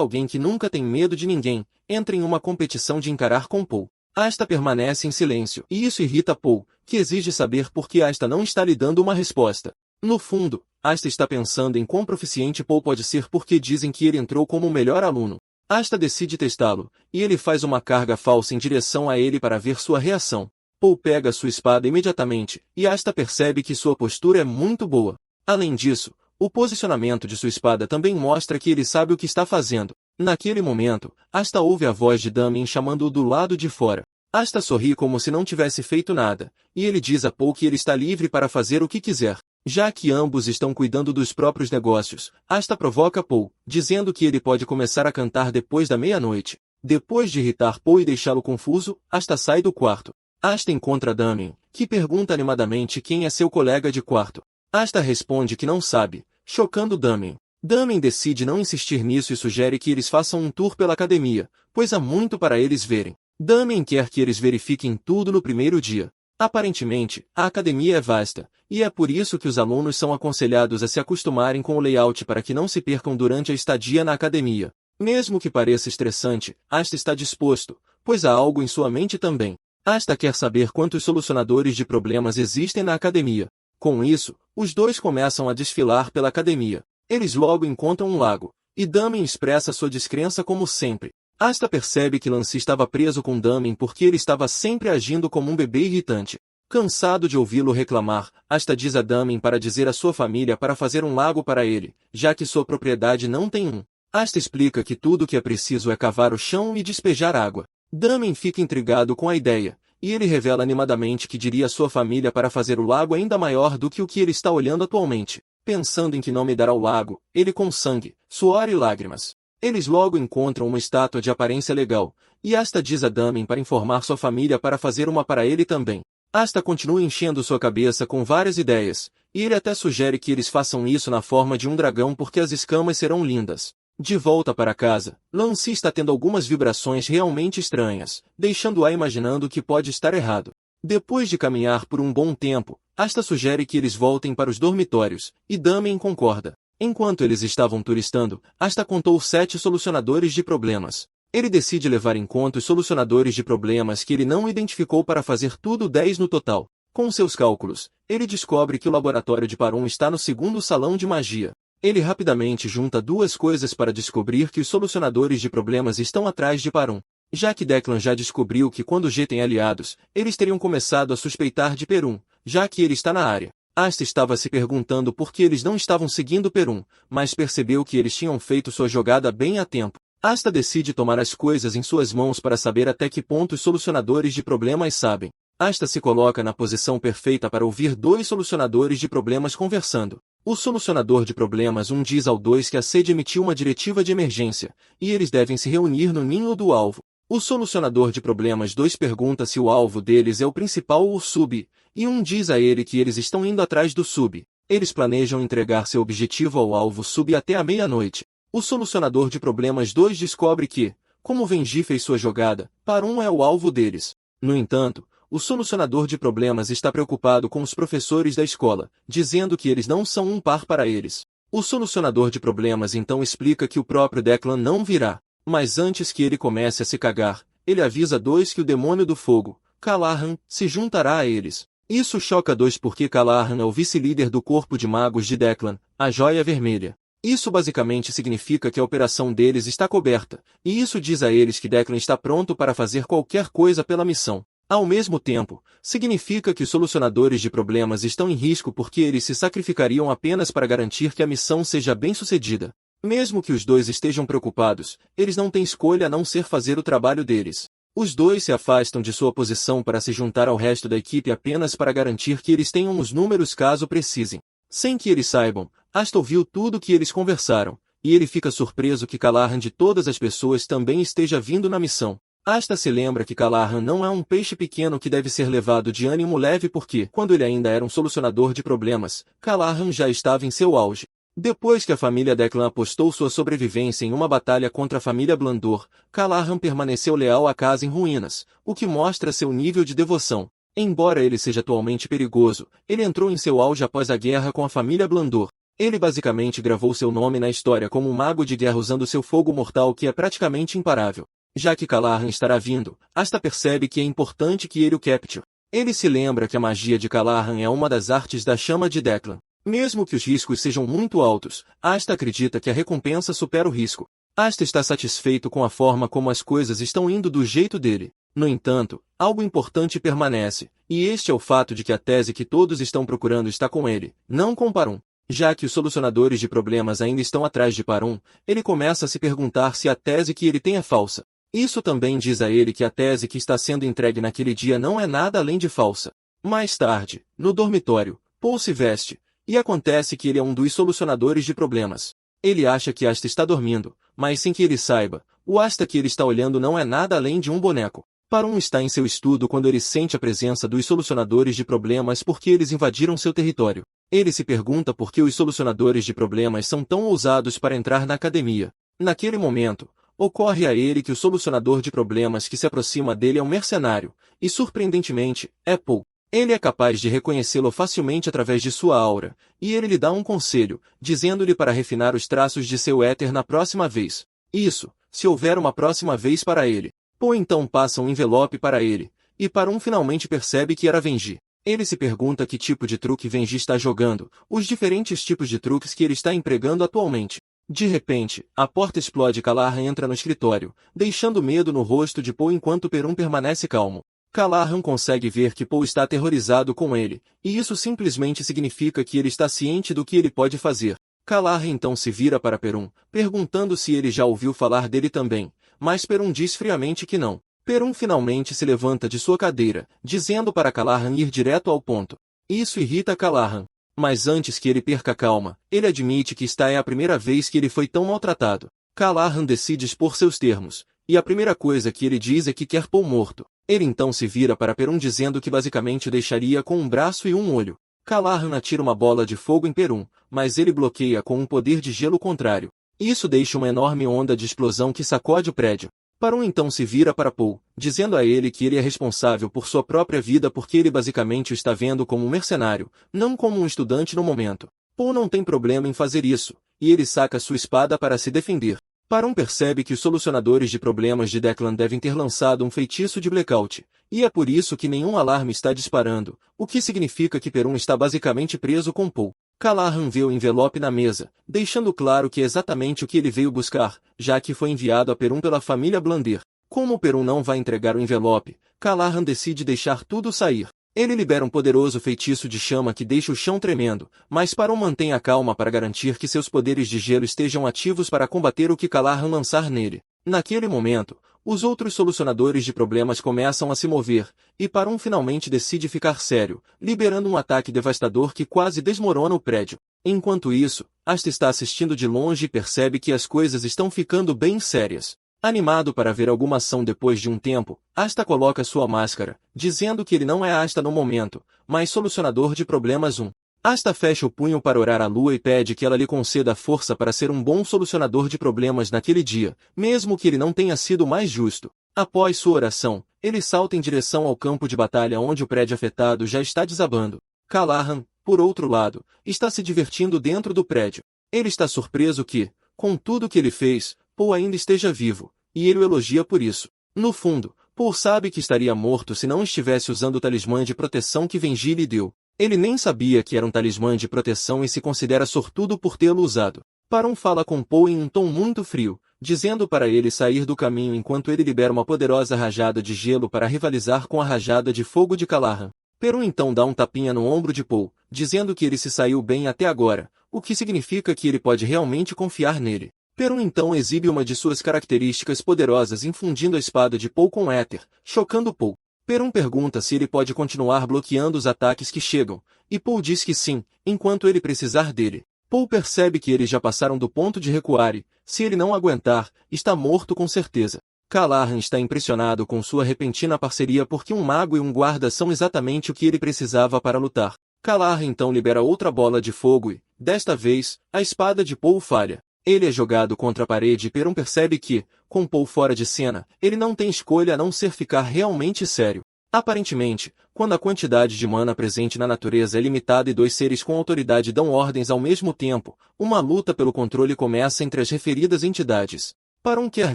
alguém que nunca tem medo de ninguém, entra em uma competição de encarar com Paul. Asta permanece em silêncio, e isso irrita Paul, que exige saber por que Asta não está lhe dando uma resposta. No fundo, Asta está pensando em quão proficiente Paul pode ser porque dizem que ele entrou como o melhor aluno. Asta decide testá-lo, e ele faz uma carga falsa em direção a ele para ver sua reação. Paul pega sua espada imediatamente, e Asta percebe que sua postura é muito boa. Além disso, o posicionamento de sua espada também mostra que ele sabe o que está fazendo. Naquele momento, Asta ouve a voz de Damien chamando-o do lado de fora. Asta sorri como se não tivesse feito nada, e ele diz a Paul que ele está livre para fazer o que quiser. Já que ambos estão cuidando dos próprios negócios, Asta provoca Paul, dizendo que ele pode começar a cantar depois da meia-noite. Depois de irritar Paul e deixá-lo confuso, Asta sai do quarto. Asta encontra Damien, que pergunta animadamente quem é seu colega de quarto. Asta responde que não sabe, chocando Damien. Damien decide não insistir nisso e sugere que eles façam um tour pela academia, pois há muito para eles verem. Damien quer que eles verifiquem tudo no primeiro dia. Aparentemente, a academia é vasta, e é por isso que os alunos são aconselhados a se acostumarem com o layout para que não se percam durante a estadia na academia. Mesmo que pareça estressante, Asta está disposto, pois há algo em sua mente também. Asta quer saber quantos solucionadores de problemas existem na academia. Com isso, os dois começam a desfilar pela academia. Eles logo encontram um lago, e Damien expressa sua descrença como sempre. Asta percebe que Lance estava preso com Damien porque ele estava sempre agindo como um bebê irritante. Cansado de ouvi-lo reclamar, Asta diz a Damien para dizer à sua família para fazer um lago para ele, já que sua propriedade não tem um. Asta explica que tudo o que é preciso é cavar o chão e despejar água. Damien fica intrigado com a ideia, e ele revela animadamente que diria à sua família para fazer o lago ainda maior do que o que ele está olhando atualmente. Pensando em que nome dará ao lago, ele com sangue, suor e lágrimas. Eles logo encontram uma estátua de aparência legal, e Asta diz a Damien para informar sua família para fazer uma para ele também. Asta continua enchendo sua cabeça com várias ideias, e ele até sugere que eles façam isso na forma de um dragão porque as escamas serão lindas. De volta para casa, Lance está tendo algumas vibrações realmente estranhas, deixando-a imaginando que pode estar errado. Depois de caminhar por um bom tempo, Asta sugere que eles voltem para os dormitórios, e Damien concorda. Enquanto eles estavam turistando, Asta contou 7 solucionadores de problemas. Ele decide levar em conta os solucionadores de problemas que ele não identificou para fazer tudo 10 no total. Com seus cálculos, ele descobre que o laboratório de Parum está no segundo salão de magia. Ele rapidamente junta duas coisas para descobrir que os solucionadores de problemas estão atrás de Parum. Já que Declan já descobriu que quando G tem aliados, eles teriam começado a suspeitar de Perum, já que ele está na área. Asta estava se perguntando por que eles não estavam seguindo Perum, mas percebeu que eles tinham feito sua jogada bem a tempo. Asta decide tomar as coisas em suas mãos para saber até que ponto os solucionadores de problemas sabem. Asta se coloca na posição perfeita para ouvir 2 solucionadores de problemas conversando. O solucionador de problemas 1 diz ao 2 que a sede emitiu uma diretiva de emergência, e eles devem se reunir no ninho do alvo. O solucionador de problemas 2 pergunta se o alvo deles é o principal ou o sub, e 1 diz a ele que eles estão indo atrás do sub. Eles planejam entregar seu objetivo ao alvo sub até a meia-noite. O solucionador de problemas 2 descobre que, como Vengi fez sua jogada, Parum é o alvo deles. No entanto, o solucionador de problemas está preocupado com os professores da escola, dizendo que eles não são um par para eles. O solucionador de problemas então explica que o próprio Declan não virá, mas antes que ele comece a se cagar, ele avisa 2 que o demônio do fogo, Calahan, se juntará a eles. Isso choca 2 porque Calahan é o vice-líder do corpo de magos de Declan, a Joia Vermelha. Isso basicamente significa que a operação deles está coberta, e isso diz a eles que Declan está pronto para fazer qualquer coisa pela missão. Ao mesmo tempo, significa que os solucionadores de problemas estão em risco porque eles se sacrificariam apenas para garantir que a missão seja bem-sucedida. Mesmo que os 2 estejam preocupados, eles não têm escolha a não ser fazer o trabalho deles. Os 2 se afastam de sua posição para se juntar ao resto da equipe apenas para garantir que eles tenham os números caso precisem. Sem que eles saibam, Asta ouviu tudo que eles conversaram, e ele fica surpreso que Calahan de todas as pessoas também esteja vindo na missão. Asta se lembra que Callaghan não é um peixe pequeno que deve ser levado de ânimo leve porque, quando ele ainda era um solucionador de problemas, Callaghan já estava em seu auge. Depois que a família Declan apostou sua sobrevivência em uma batalha contra a família Blandor, Callaghan permaneceu leal à casa em ruínas, o que mostra seu nível de devoção. Embora ele seja atualmente perigoso, ele entrou em seu auge após a guerra com a família Blandor. Ele basicamente gravou seu nome na história como um mago de guerra usando seu fogo mortal que é praticamente imparável. Já que Callaghan estará vindo, Asta percebe que é importante que ele o capture. Ele se lembra que a magia de Callaghan é uma das artes da chama de Declan. Mesmo que os riscos sejam muito altos, Asta acredita que a recompensa supera o risco. Asta está satisfeito com a forma como as coisas estão indo do jeito dele. No entanto, algo importante permanece, e este é o fato de que a tese que todos estão procurando está com ele, não com Parun. Já que os solucionadores de problemas ainda estão atrás de Parun, ele começa a se perguntar se a tese que ele tem é falsa. Isso também diz a ele que a tese que está sendo entregue naquele dia não é nada além de falsa. Mais tarde, no dormitório, Paul se veste, e acontece que ele é um dos solucionadores de problemas. Ele acha que Asta está dormindo, mas sem que ele saiba, o Asta que ele está olhando não é nada além de um boneco. Parun está em seu estudo quando ele sente a presença dos solucionadores de problemas porque eles invadiram seu território. Ele se pergunta por que os solucionadores de problemas são tão ousados para entrar na academia. Naquele momento, ocorre a ele que o solucionador de problemas que se aproxima dele é um mercenário, e surpreendentemente, é Paul. Ele é capaz de reconhecê-lo facilmente através de sua aura, e ele lhe dá um conselho, dizendo-lhe para refinar os traços de seu éter na próxima vez. Isso, se houver uma próxima vez para ele. Paul então passa um envelope para ele, e Parun finalmente percebe que era Vengi. Ele se pergunta que tipo de truque Vengi está jogando, os diferentes tipos de truques que ele está empregando atualmente. De repente, a porta explode e Callaghan entra no escritório, deixando medo no rosto de Paul enquanto Perun permanece calmo. Callaghan consegue ver que Paul está aterrorizado com ele, e isso simplesmente significa que ele está ciente do que ele pode fazer. Callaghan então se vira para Perun, perguntando se ele já ouviu falar dele também, mas Perun diz friamente que não. Perun finalmente se levanta de sua cadeira, dizendo para Callaghan ir direto ao ponto. Isso irrita Callaghan. Mas antes que ele perca a calma, ele admite que esta é a primeira vez que ele foi tão maltratado. Callaghan decide expor seus termos, e a primeira coisa que ele diz é que quer Paul morto. Ele então se vira para Perun dizendo que basicamente o deixaria com um braço e um olho. Callaghan atira uma bola de fogo em Perun, mas ele bloqueia com um poder de gelo contrário. Isso deixa uma enorme onda de explosão que sacode o prédio. Parun então se vira para Paul, dizendo a ele que ele é responsável por sua própria vida porque ele basicamente o está vendo como um mercenário, não como um estudante no momento. Paul não tem problema em fazer isso, e ele saca sua espada para se defender. Parun percebe que os solucionadores de problemas de Declan devem ter lançado um feitiço de blackout, e é por isso que nenhum alarme está disparando, o que significa que Perun está basicamente preso com Paul. Callaghan vê o envelope na mesa, deixando claro que é exatamente o que ele veio buscar, já que foi enviado a Perun pela família Blandor. Como Perun não vai entregar o envelope, Callaghan decide deixar tudo sair. Ele libera um poderoso feitiço de chama que deixa o chão tremendo, mas Parun mantém a calma para garantir que seus poderes de gelo estejam ativos para combater o que Callaghan lançar nele. Naquele momento, os outros solucionadores de problemas começam a se mover, e Parun finalmente decide ficar sério, liberando um ataque devastador que quase desmorona o prédio. Enquanto isso, Asta está assistindo de longe e percebe que as coisas estão ficando bem sérias. Animado para ver alguma ação depois de um tempo, Asta coloca sua máscara, dizendo que ele não é Asta no momento, mas solucionador de problemas 1. Asta fecha o punho para orar à lua e pede que ela lhe conceda a força para ser um bom solucionador de problemas naquele dia, mesmo que ele não tenha sido o mais justo. Após sua oração, ele salta em direção ao campo de batalha onde o prédio afetado já está desabando. Callaghan, por outro lado, está se divertindo dentro do prédio. Ele está surpreso que, com tudo que ele fez, Paul ainda esteja vivo, e ele o elogia por isso. No fundo, Paul sabe que estaria morto se não estivesse usando o talismã de proteção que Vengi lhe deu. Ele nem sabia que era um talismã de proteção e se considera sortudo por tê-lo usado. Parun fala com Paul em um tom muito frio, dizendo para ele sair do caminho enquanto ele libera uma poderosa rajada de gelo para rivalizar com a rajada de fogo de Callaghan. Perun então dá um tapinha no ombro de Paul, dizendo que ele se saiu bem até agora, o que significa que ele pode realmente confiar nele. Perun então exibe uma de suas características poderosas infundindo a espada de Paul com éter, chocando Paul. Perun pergunta se ele pode continuar bloqueando os ataques que chegam, e Paul diz que sim, enquanto ele precisar dele. Paul percebe que eles já passaram do ponto de recuar e, se ele não aguentar, está morto com certeza. Callahan está impressionado com sua repentina parceria porque um mago e um guarda são exatamente o que ele precisava para lutar. Callahan então libera outra bola de fogo e, desta vez, a espada de Paul falha. Ele é jogado contra a parede e Perun percebe que, com Paul fora de cena, ele não tem escolha a não ser ficar realmente sério. Aparentemente, quando a quantidade de mana presente na natureza é limitada e dois seres com autoridade dão ordens ao mesmo tempo, uma luta pelo controle começa entre as referidas entidades. Perun quer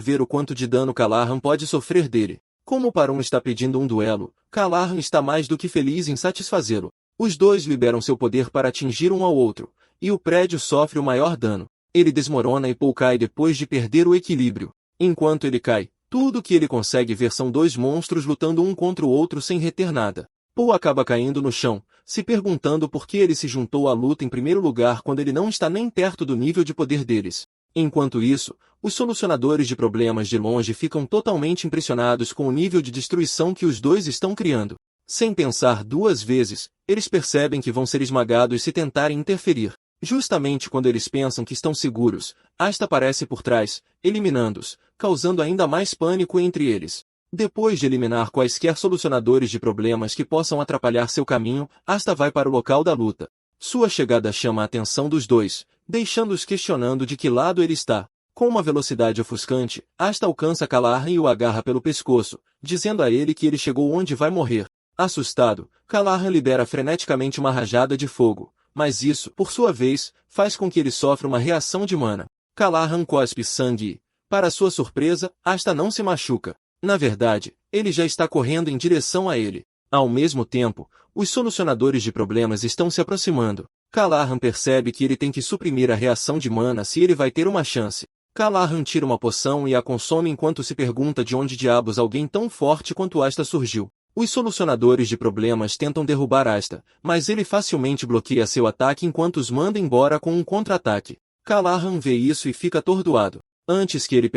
ver o quanto de dano Callahan pode sofrer dele. Como Perun está pedindo um duelo, Callahan está mais do que feliz em satisfazê-lo. Os dois liberam seu poder para atingir um ao outro, e o prédio sofre o maior dano. Ele desmorona e Paul cai depois de perder o equilíbrio. Enquanto ele cai, tudo que ele consegue ver são dois monstros lutando um contra o outro sem reter nada. Paul acaba caindo no chão, se perguntando por que ele se juntou à luta em primeiro lugar quando ele não está nem perto do nível de poder deles. Enquanto isso, os solucionadores de problemas de longe ficam totalmente impressionados com o nível de destruição que os dois estão criando. Sem pensar duas vezes, eles percebem que vão ser esmagados se tentarem interferir. Justamente quando eles pensam que estão seguros, Asta aparece por trás, eliminando-os, causando ainda mais pânico entre eles. Depois de eliminar quaisquer solucionadores de problemas que possam atrapalhar seu caminho, Asta vai para o local da luta. Sua chegada chama a atenção dos dois, deixando-os questionando de que lado ele está. Com uma velocidade ofuscante, Asta alcança Callahan e o agarra pelo pescoço, dizendo a ele que ele chegou onde vai morrer. Assustado, Callahan libera freneticamente uma rajada de fogo. Mas isso, por sua vez, faz com que ele sofra uma reação de mana. Callahan cospe sangue e, para sua surpresa, Asta não se machuca. Na verdade, ele já está correndo em direção a ele. Ao mesmo tempo, os solucionadores de problemas estão se aproximando. Callahan percebe que ele tem que suprimir a reação de mana se ele vai ter uma chance. Callahan tira uma poção e a consome enquanto se pergunta de onde diabos alguém tão forte quanto Asta surgiu. Os solucionadores de problemas tentam derrubar Asta, mas ele facilmente bloqueia seu ataque enquanto os manda embora com um contra-ataque. Callahan vê isso e fica atordoado. Antes que ele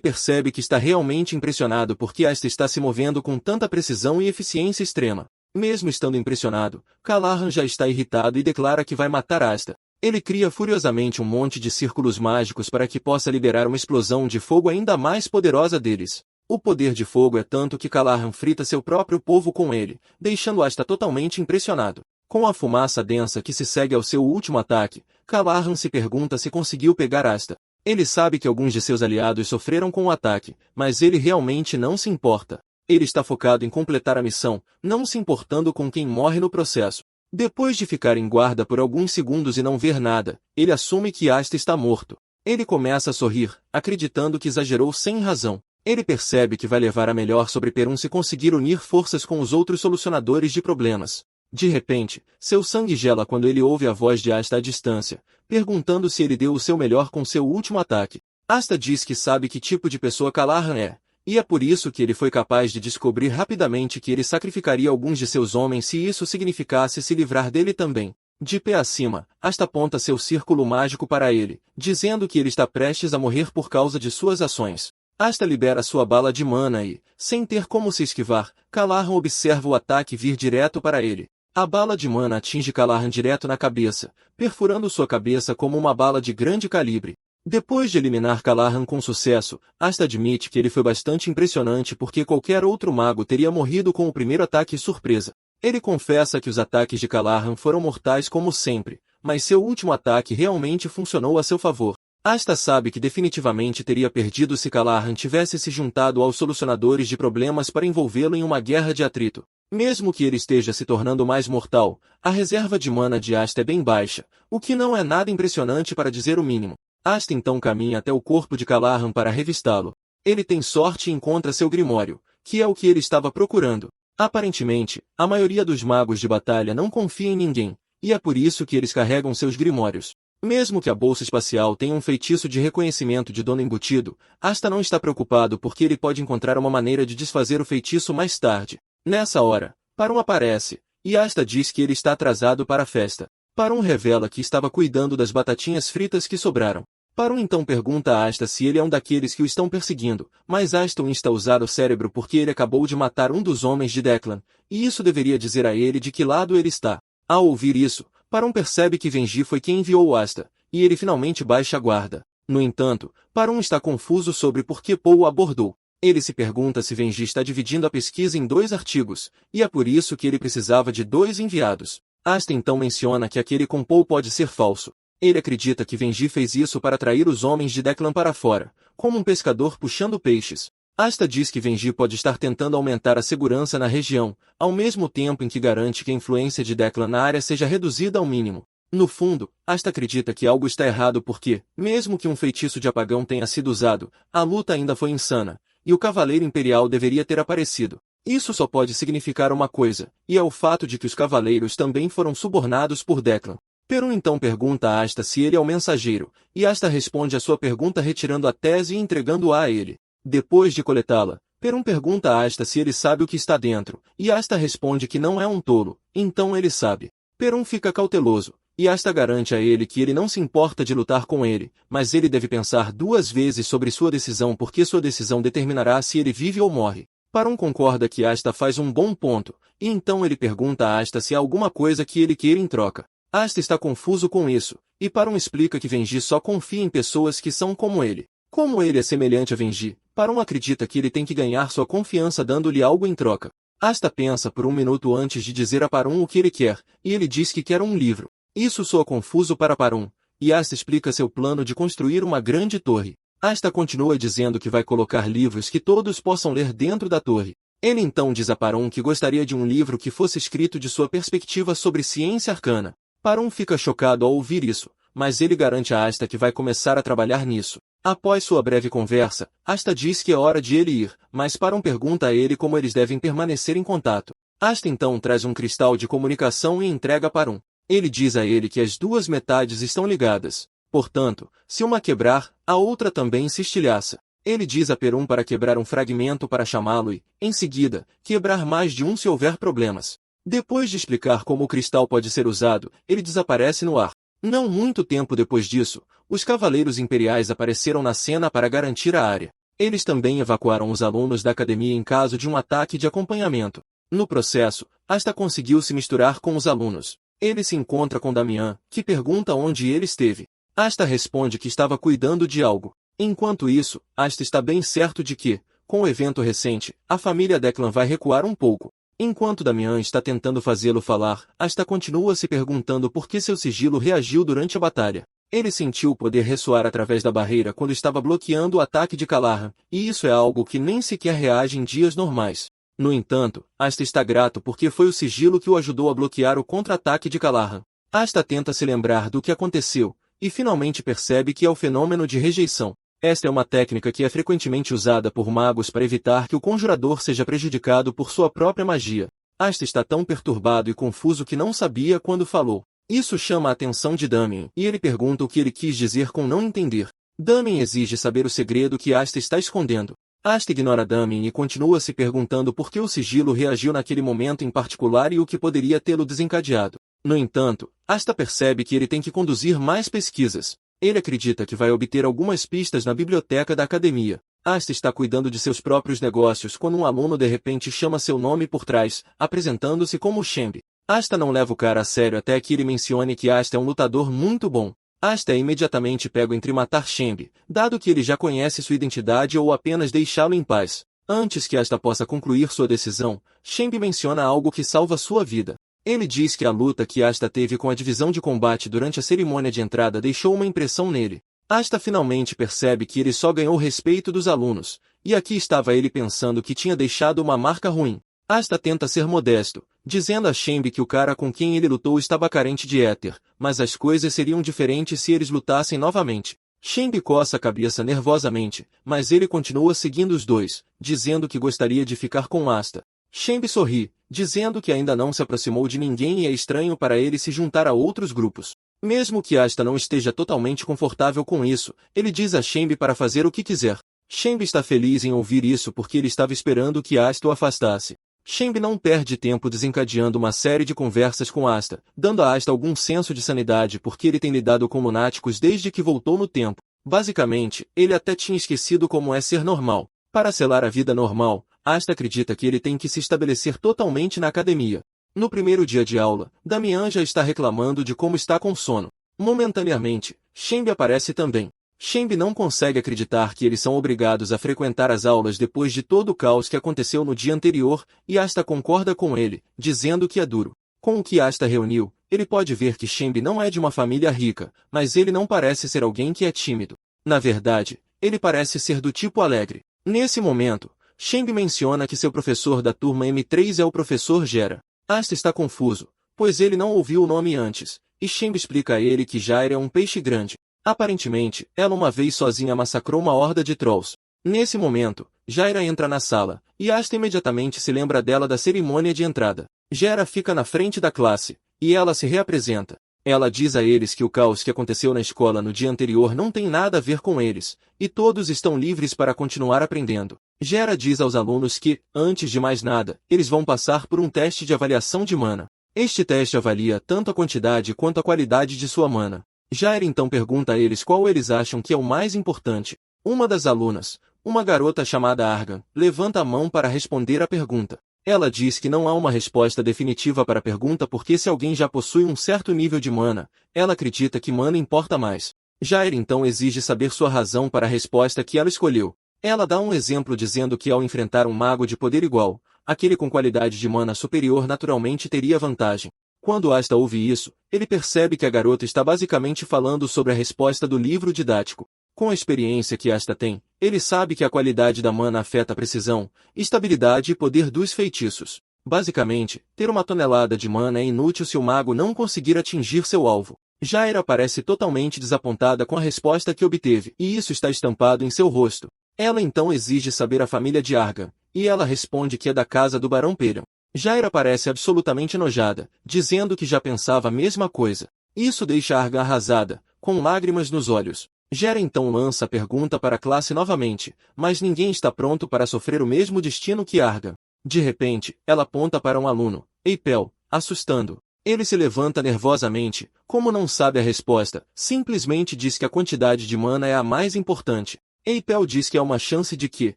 percebe que está realmente impressionado porque Asta está se movendo com tanta precisão e eficiência extrema. Mesmo estando impressionado, Callahan já está irritado e declara que vai matar Asta. Ele cria furiosamente um monte de círculos mágicos para que possa liberar uma explosão de fogo ainda mais poderosa deles. O poder de fogo é tanto que Callahan frita seu próprio povo com ele, deixando Asta totalmente impressionado. Com a fumaça densa que se segue ao seu último ataque, Callahan se pergunta se conseguiu pegar Asta. Ele sabe que alguns de seus aliados sofreram com o ataque, mas ele realmente não se importa. Ele está focado em completar a missão, não se importando com quem morre no processo. Depois de ficar em guarda por alguns segundos e não ver nada, ele assume que Asta está morto. Ele começa a sorrir, acreditando que exagerou sem razão. Ele percebe que vai levar a melhor sobre Perun se conseguir unir forças com os outros solucionadores de problemas. De repente, seu sangue gela quando ele ouve a voz de Asta à distância, perguntando se ele deu o seu melhor com seu último ataque. Asta diz que sabe que tipo de pessoa Callahan é, e é por isso que ele foi capaz de descobrir rapidamente que ele sacrificaria alguns de seus homens se isso significasse se livrar dele também. De pé acima, Asta aponta seu círculo mágico para ele, dizendo que ele está prestes a morrer por causa de suas ações. Asta libera sua bala de mana e, sem ter como se esquivar, Callahan observa o ataque vir direto para ele. A bala de mana atinge Callahan direto na cabeça, perfurando sua cabeça como uma bala de grande calibre. Depois de eliminar Callahan com sucesso, Asta admite que ele foi bastante impressionante porque qualquer outro mago teria morrido com o primeiro ataque surpresa. Ele confessa que os ataques de Callahan foram mortais como sempre, mas seu último ataque realmente funcionou a seu favor. Asta sabe que definitivamente teria perdido se Callahan tivesse se juntado aos solucionadores de problemas para envolvê-lo em uma guerra de atrito. Mesmo que ele esteja se tornando mais mortal, a reserva de mana de Asta é bem baixa, o que não é nada impressionante para dizer o mínimo. Asta então caminha até o corpo de Callahan para revistá-lo. Ele tem sorte e encontra seu grimório, que é o que ele estava procurando. Aparentemente, a maioria dos magos de batalha não confia em ninguém, e é por isso que eles carregam seus grimórios. Mesmo que a bolsa espacial tenha um feitiço de reconhecimento de dono embutido, Asta não está preocupado porque ele pode encontrar uma maneira de desfazer o feitiço mais tarde. Nessa hora, Perun aparece, e Asta diz que ele está atrasado para a festa. Perun revela que estava cuidando das batatinhas fritas que sobraram. Perun então pergunta a Asta se ele é um daqueles que o estão perseguindo, mas Asta o insta a usar o cérebro porque ele acabou de matar um dos homens de Declan, e isso deveria dizer a ele de que lado ele está. Ao ouvir isso, Perun percebe que Vengi foi quem enviou Asta, e ele finalmente baixa a guarda. No entanto, Perun está confuso sobre por que Paul o abordou. Ele se pergunta se Venji está dividindo a pesquisa em 2 artigos, e é por isso que ele precisava de 2 enviados. Asta então menciona que aquele com Paul pode ser falso. Ele acredita que Venji fez isso para atrair os homens de Declan para fora, como um pescador puxando peixes. Asta diz que Venji pode estar tentando aumentar a segurança na região, ao mesmo tempo em que garante que a influência de Declan na área seja reduzida ao mínimo. No fundo, Asta acredita que algo está errado porque, mesmo que um feitiço de apagão tenha sido usado, a luta ainda foi insana, e o Cavaleiro Imperial deveria ter aparecido. Isso só pode significar uma coisa, e é o fato de que os Cavaleiros também foram subornados por Declan. Perun então pergunta a Asta se ele é o mensageiro, e Asta responde a sua pergunta retirando a tese e entregando-a a ele. Depois de coletá-la, Perun pergunta a Asta se ele sabe o que está dentro, e Asta responde que não é um tolo, então ele sabe. Perun fica cauteloso, e Asta garante a ele que ele não se importa de lutar com ele, mas ele deve pensar 2 vezes sobre sua decisão porque sua decisão determinará se ele vive ou morre. Perun concorda que Asta faz um bom ponto, e então ele pergunta a Asta se há alguma coisa que ele queira em troca. Asta está confuso com isso, e Perun explica que Venji só confia em pessoas que são como ele. Como ele é semelhante a Venji, Perun acredita que ele tem que ganhar sua confiança dando-lhe algo em troca. Asta pensa por 1 minuto antes de dizer a Perun o que ele quer, e ele diz que quer um livro. Isso soa confuso para Perun, e Asta explica seu plano de construir uma grande torre. Asta continua dizendo que vai colocar livros que todos possam ler dentro da torre. Ele então diz a Perun que gostaria de um livro que fosse escrito de sua perspectiva sobre ciência arcana. Perun fica chocado ao ouvir isso, mas ele garante a Asta que vai começar a trabalhar nisso. Após sua breve conversa, Asta diz que é hora de ele ir, mas Perun pergunta a ele como eles devem permanecer em contato. Asta então traz um cristal de comunicação e entrega a Perun. Ele diz a ele que as 2 metades estão ligadas. Portanto, se uma quebrar, a outra também se estilhaça. Ele diz a Perun para quebrar um fragmento para chamá-lo e, em seguida, quebrar mais de um se houver problemas. Depois de explicar como o cristal pode ser usado, ele desaparece no ar. Não muito tempo depois disso, os Cavaleiros Imperiais apareceram na cena para garantir a área. Eles também evacuaram os alunos da academia em caso de um ataque de acompanhamento. No processo, Asta conseguiu se misturar com os alunos. Ele se encontra com Damian, que pergunta onde ele esteve. Asta responde que estava cuidando de algo. Enquanto isso, Asta está bem certo de que, com o evento recente, a família Declan vai recuar um pouco. Enquanto Damian está tentando fazê-lo falar, Asta continua se perguntando por que seu sigilo reagiu durante a batalha. Ele sentiu o poder ressoar através da barreira quando estava bloqueando o ataque de Calahan, e isso é algo que nem sequer reage em dias normais. No entanto, Asta está grato porque foi o sigilo que o ajudou a bloquear o contra-ataque de Calahan. Asta tenta se lembrar do que aconteceu, e finalmente percebe que é o fenômeno de rejeição. Esta é uma técnica que é frequentemente usada por magos para evitar que o conjurador seja prejudicado por sua própria magia. Asta está tão perturbado e confuso que não sabia quando falou. Isso chama a atenção de Damien, e ele pergunta o que ele quis dizer com não entender. Damien exige saber o segredo que Asta está escondendo. Asta ignora Damien e continua se perguntando por que o sigilo reagiu naquele momento em particular e o que poderia tê-lo desencadeado. No entanto, Asta percebe que ele tem que conduzir mais pesquisas. Ele acredita que vai obter algumas pistas na biblioteca da academia. Asta está cuidando de seus próprios negócios quando um aluno de repente chama seu nome por trás, apresentando-se como Shambi. Asta não leva o cara a sério até que ele mencione que Asta é um lutador muito bom. Asta é imediatamente pego entre matar Shambi, dado que ele já conhece sua identidade ou apenas deixá-lo em paz. Antes que Asta possa concluir sua decisão, Shambi menciona algo que salva sua vida. Ele diz que a luta que Asta teve com a divisão de combate durante a cerimônia de entrada deixou uma impressão nele. Asta finalmente percebe que ele só ganhou o respeito dos alunos, e aqui estava ele pensando que tinha deixado uma marca ruim. Asta tenta ser modesto, dizendo a Shambi que o cara com quem ele lutou estava carente de éter, mas as coisas seriam diferentes se eles lutassem novamente. Shambi coça a cabeça nervosamente, mas ele continua seguindo os dois, dizendo que gostaria de ficar com Asta. Shambi sorri, dizendo que ainda não se aproximou de ninguém e é estranho para ele se juntar a outros grupos. Mesmo que Asta não esteja totalmente confortável com isso, ele diz a Shambi para fazer o que quiser. Shambi está feliz em ouvir isso porque ele estava esperando que Asta o afastasse. Shambi não perde tempo desencadeando uma série de conversas com Asta, dando a Asta algum senso de sanidade porque ele tem lidado com lunáticos desde que voltou no tempo. Basicamente, ele até tinha esquecido como é ser normal. Para selar a vida normal, Asta acredita que ele tem que se estabelecer totalmente na academia. No primeiro dia de aula, Damian já está reclamando de como está com sono. Momentaneamente, Shambi aparece também. Shenbi não consegue acreditar que eles são obrigados a frequentar as aulas depois de todo o caos que aconteceu no dia anterior, e Asta concorda com ele, dizendo que é duro. Com o que Asta reuniu, ele pode ver que Shenbi não é de uma família rica, mas ele não parece ser alguém que é tímido. Na verdade, ele parece ser do tipo alegre. Nesse momento, Shenbi menciona que seu professor da turma M3 é o professor Gera. Asta está confuso, pois ele não ouviu o nome antes, e Shenbi explica a ele que Jaira é um peixe grande. Aparentemente, ela uma vez sozinha massacrou uma horda de trolls. Nesse momento, Jaira entra na sala, e Asta imediatamente se lembra dela da cerimônia de entrada. Gera fica na frente da classe, e ela se reapresenta. Ela diz a eles que o caos que aconteceu na escola no dia anterior não tem nada a ver com eles, e todos estão livres para continuar aprendendo. Gera diz aos alunos que, antes de mais nada, eles vão passar por um teste de avaliação de mana. Este teste avalia tanto a quantidade quanto a qualidade de sua mana. Jaira então pergunta a eles qual eles acham que é o mais importante. Uma das alunas, uma garota chamada Argan, levanta a mão para responder à pergunta. Ela diz que não há uma resposta definitiva para a pergunta porque se alguém já possui um certo nível de mana, ela acredita que mana importa mais. Jaira então exige saber sua razão para a resposta que ela escolheu. Ela dá um exemplo dizendo que ao enfrentar um mago de poder igual, aquele com qualidade de mana superior naturalmente teria vantagem. Quando Asta ouve isso, ele percebe que a garota está basicamente falando sobre a resposta do livro didático. Com a experiência que Asta tem, ele sabe que a qualidade da mana afeta a precisão, estabilidade e poder dos feitiços. Basicamente, ter uma tonelada de mana é inútil se o mago não conseguir atingir seu alvo. Jaira parece totalmente desapontada com a resposta que obteve, e isso está estampado em seu rosto. Ela então exige saber a família de Argan, e ela responde que é da casa do Barão Perion. Jaira parece absolutamente enojada, dizendo que já pensava a mesma coisa. Isso deixa Argan arrasada, com lágrimas nos olhos. Gera então lança a pergunta para a classe novamente, mas ninguém está pronto para sofrer o mesmo destino que Argan. De repente, ela aponta para um aluno, Eipel, assustando. Ele se levanta nervosamente, como não sabe a resposta, simplesmente diz que a quantidade de mana é a mais importante. Eipel diz que há uma chance de que,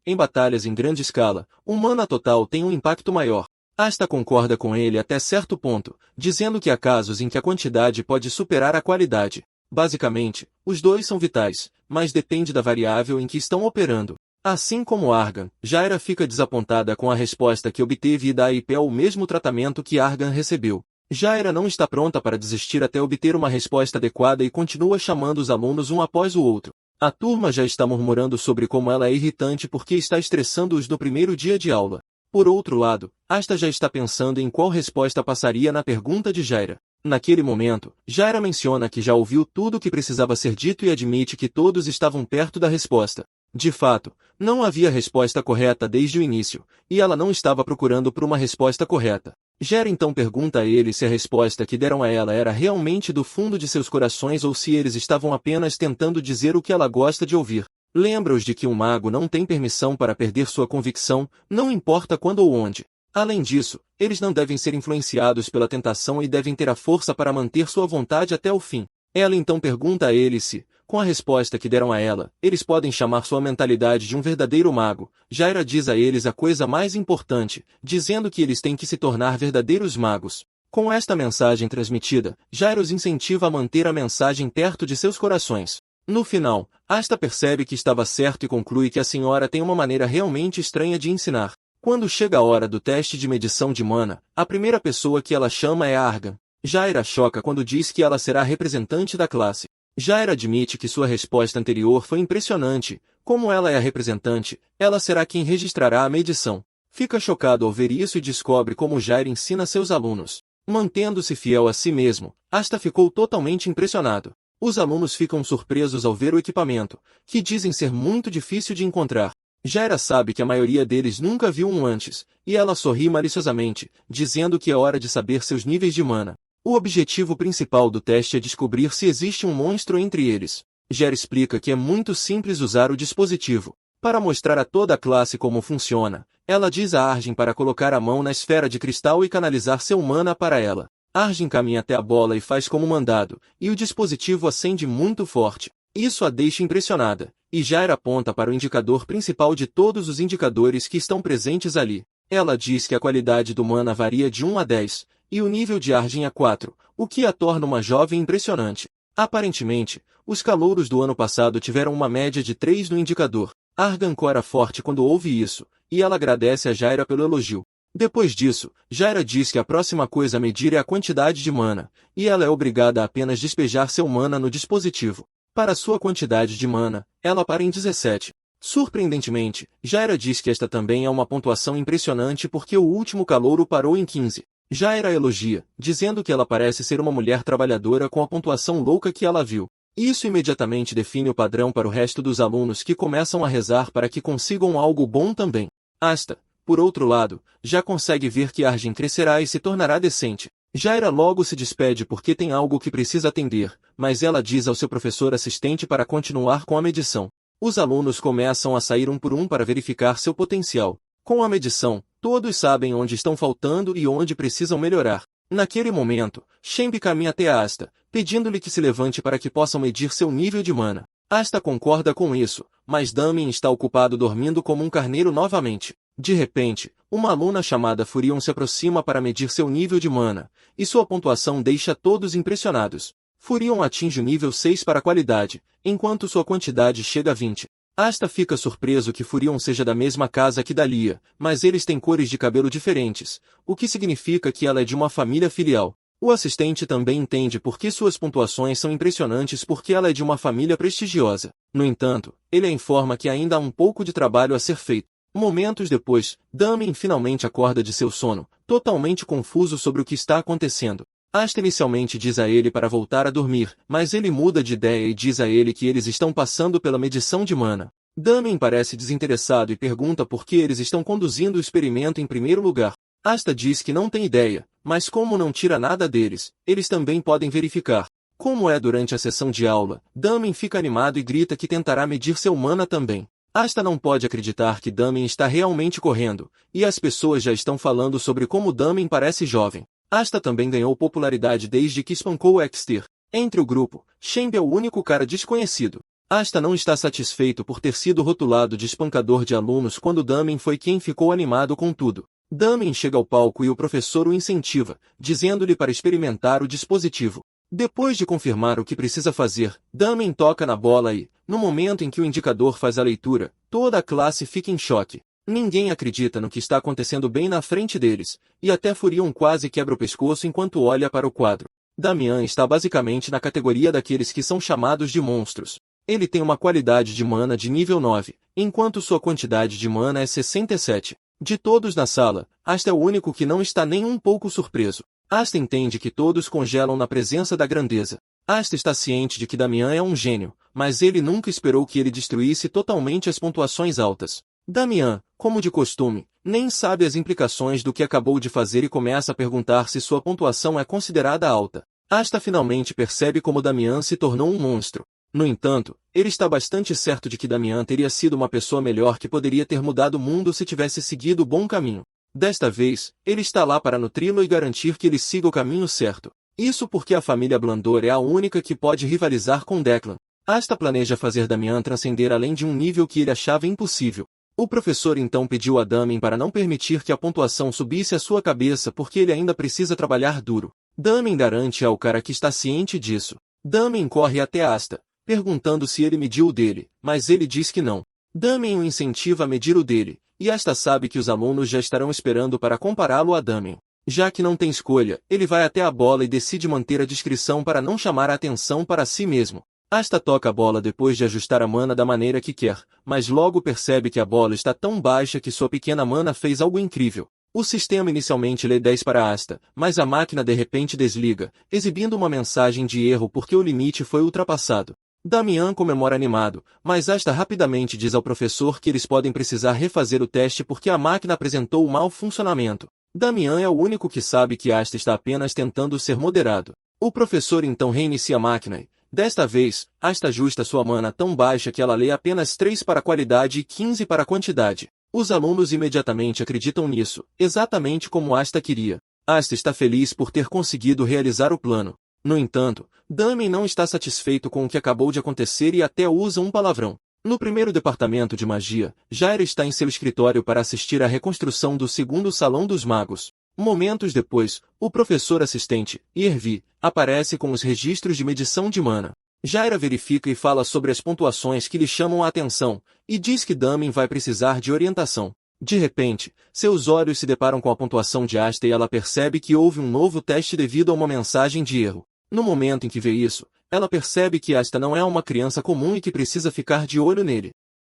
em batalhas em grande escala, o mana total tem um impacto maior. Asta concorda com ele até certo ponto, dizendo que há casos em que a quantidade pode superar a qualidade. Basicamente, os dois são vitais, mas depende da variável em que estão operando. Assim como Argan, Jaira fica desapontada com a resposta que obteve e dá a Eipel o mesmo tratamento que Argan recebeu. Jaira não está pronta para desistir até obter uma resposta adequada e continua chamando os alunos um após o outro. A turma já está murmurando sobre como ela é irritante porque está estressando-os no primeiro dia de aula. Por outro lado, Asta já está pensando em qual resposta passaria na pergunta de Jaira. Naquele momento, Jaira menciona que já ouviu tudo o que precisava ser dito e admite que todos estavam perto da resposta. De fato, não havia resposta correta desde o início, e ela não estava procurando por uma resposta correta. Jaira então pergunta a ele se a resposta que deram a ela era realmente do fundo de seus corações ou se eles estavam apenas tentando dizer o que ela gosta de ouvir. Lembra-os de que um mago não tem permissão para perder sua convicção, não importa quando ou onde. Além disso, eles não devem ser influenciados pela tentação e devem ter a força para manter sua vontade até o fim. Ela então pergunta a ele se, com a resposta que deram a ela, eles podem chamar sua mentalidade de um verdadeiro mago. Jaira diz a eles a coisa mais importante, dizendo que eles têm que se tornar verdadeiros magos. Com esta mensagem transmitida, Jaira os incentiva a manter a mensagem perto de seus corações. No final, Asta percebe que estava certo e conclui que a senhora tem uma maneira realmente estranha de ensinar. Quando chega a hora do teste de medição de mana, a primeira pessoa que ela chama é Argan. Jaira choca quando diz que ela será a representante da classe. Jaira admite que sua resposta anterior foi impressionante. Como ela é a representante, ela será quem registrará a medição. Fica chocado ao ver isso e descobre como Jaira ensina seus alunos. Mantendo-se fiel a si mesmo, Asta ficou totalmente impressionado. Os alunos ficam surpresos ao ver o equipamento, que dizem ser muito difícil de encontrar. Jaira sabe que a maioria deles nunca viu um antes, e ela sorri maliciosamente, dizendo que é hora de saber seus níveis de mana. O objetivo principal do teste é descobrir se existe um monstro entre eles. Jaira explica que é muito simples usar o dispositivo. Para mostrar a toda a classe como funciona, ela diz a Arjin para colocar a mão na esfera de cristal e canalizar seu mana para ela. Arjin caminha até a bola e faz como mandado, e o dispositivo acende muito forte. Isso a deixa impressionada, e Jaira aponta para o indicador principal de todos os indicadores que estão presentes ali. Ela diz que a qualidade do mana varia de 1 a 10, e o nível de Arjin é 4, o que a torna uma jovem impressionante. Aparentemente, os calouros do ano passado tiveram uma média de 3 no indicador. Argan cora forte quando ouve isso, e ela agradece a Jaira pelo elogio. Depois disso, Jaira diz que a próxima coisa a medir é a quantidade de mana, e ela é obrigada a apenas despejar seu mana no dispositivo. Para sua quantidade de mana, ela para em 17. Surpreendentemente, Jaira diz que esta também é uma pontuação impressionante porque o último calouro parou em 15. Jaira elogia, dizendo que ela parece ser uma mulher trabalhadora com a pontuação louca que ela viu. Isso imediatamente define o padrão para o resto dos alunos que começam a rezar para que consigam algo bom também. Asta, por outro lado, já consegue ver que Argent crescerá e se tornará decente. Jaira logo se despede porque tem algo que precisa atender, mas ela diz ao seu professor assistente para continuar com a medição. Os alunos começam a sair um por um para verificar seu potencial. Com a medição, todos sabem onde estão faltando e onde precisam melhorar. Naquele momento, Shenbi caminha até Asta, pedindo-lhe que se levante para que possam medir seu nível de mana. Asta concorda com isso, mas Damien está ocupado dormindo como um carneiro novamente. De repente, uma aluna chamada Furion se aproxima para medir seu nível de mana, e sua pontuação deixa todos impressionados. Furion atinge o nível 6 para a qualidade, enquanto sua quantidade chega a 20. Asta fica surpreso que Furion seja da mesma casa que Dalia, mas eles têm cores de cabelo diferentes, o que significa que ela é de uma família filial. O assistente também entende por que suas pontuações são impressionantes porque ela é de uma família prestigiosa. No entanto, ele a informa que ainda há um pouco de trabalho a ser feito. Momentos depois, Damien finalmente acorda de seu sono, totalmente confuso sobre o que está acontecendo. Asta inicialmente diz a ele para voltar a dormir, mas ele muda de ideia e diz a ele que eles estão passando pela medição de mana. Damien parece desinteressado e pergunta por que eles estão conduzindo o experimento em primeiro lugar. Asta diz que não tem ideia, mas como não tira nada deles, eles também podem verificar. Como é durante a sessão de aula, Damien fica animado e grita que tentará medir seu mana também. Asta não pode acreditar que Damien está realmente correndo, e as pessoas já estão falando sobre como Damien parece jovem. Asta também ganhou popularidade desde que espancou o Exter. Entre o grupo, Shenbi é o único cara desconhecido. Asta não está satisfeito por ter sido rotulado de espancador de alunos quando Damien foi quem ficou animado com tudo. Damien chega ao palco e o professor o incentiva, dizendo-lhe para experimentar o dispositivo. Depois de confirmar o que precisa fazer, Damien toca na bola e, no momento em que o indicador faz a leitura, toda a classe fica em choque. Ninguém acredita no que está acontecendo bem na frente deles, e até Furion quase quebra o pescoço enquanto olha para o quadro. Damian está basicamente na categoria daqueles que são chamados de monstros. Ele tem uma qualidade de mana de nível 9, enquanto sua quantidade de mana é 67. De todos na sala, Asta é o único que não está nem um pouco surpreso. Asta entende que todos congelam na presença da grandeza. Asta está ciente de que Damian é um gênio, mas ele nunca esperou que ele destruísse totalmente as pontuações altas. Damian, como de costume, nem sabe as implicações do que acabou de fazer e começa a perguntar se sua pontuação é considerada alta. Asta finalmente percebe como Damian se tornou um monstro. No entanto, ele está bastante certo de que Damian teria sido uma pessoa melhor que poderia ter mudado o mundo se tivesse seguido o bom caminho. Desta vez, ele está lá para nutri-lo e garantir que ele siga o caminho certo. Isso porque a família Blandor é a única que pode rivalizar com Declan. Asta planeja fazer Damian transcender além de um nível que ele achava impossível. O professor então pediu a Damien para não permitir que a pontuação subisse à sua cabeça porque ele ainda precisa trabalhar duro. Damien garante ao cara que está ciente disso. Damien corre até Asta, perguntando se ele mediu o dele, mas ele diz que não. Damien o incentiva a medir o dele, e Asta sabe que os alunos já estarão esperando para compará-lo a Damien. Já que não tem escolha, ele vai até a bola e decide manter a discrição para não chamar a atenção para si mesmo. Asta toca a bola depois de ajustar a mana da maneira que quer, mas logo percebe que a bola está tão baixa que sua pequena mana fez algo incrível. O sistema inicialmente lê 10 para Asta, mas a máquina de repente desliga, exibindo uma mensagem de erro porque o limite foi ultrapassado. Damian comemora animado, mas Asta rapidamente diz ao professor que eles podem precisar refazer o teste porque a máquina apresentou mau funcionamento. Damian é o único que sabe que Asta está apenas tentando ser moderado. O professor então reinicia a máquina e, desta vez, Asta ajusta sua mana tão baixa que ela lê apenas 3 para a qualidade e 15 para a quantidade. Os alunos imediatamente acreditam nisso, exatamente como Asta queria. Asta está feliz por ter conseguido realizar o plano. No entanto, Damien não está satisfeito com o que acabou de acontecer e até usa um palavrão. No primeiro departamento de magia, Jaira está em seu escritório para assistir à reconstrução do segundo Salão dos Magos. Momentos depois, o professor assistente, Irvi, aparece com os registros de medição de mana. Jaira verifica e fala sobre as pontuações que lhe chamam a atenção, e diz que Damin vai precisar de orientação. De repente, seus olhos se deparam com a pontuação de Asta e ela percebe que houve um novo teste devido a uma mensagem de erro. No momento em que vê isso, ela percebe que Asta não é uma criança comum e que precisa ficar de olho nele.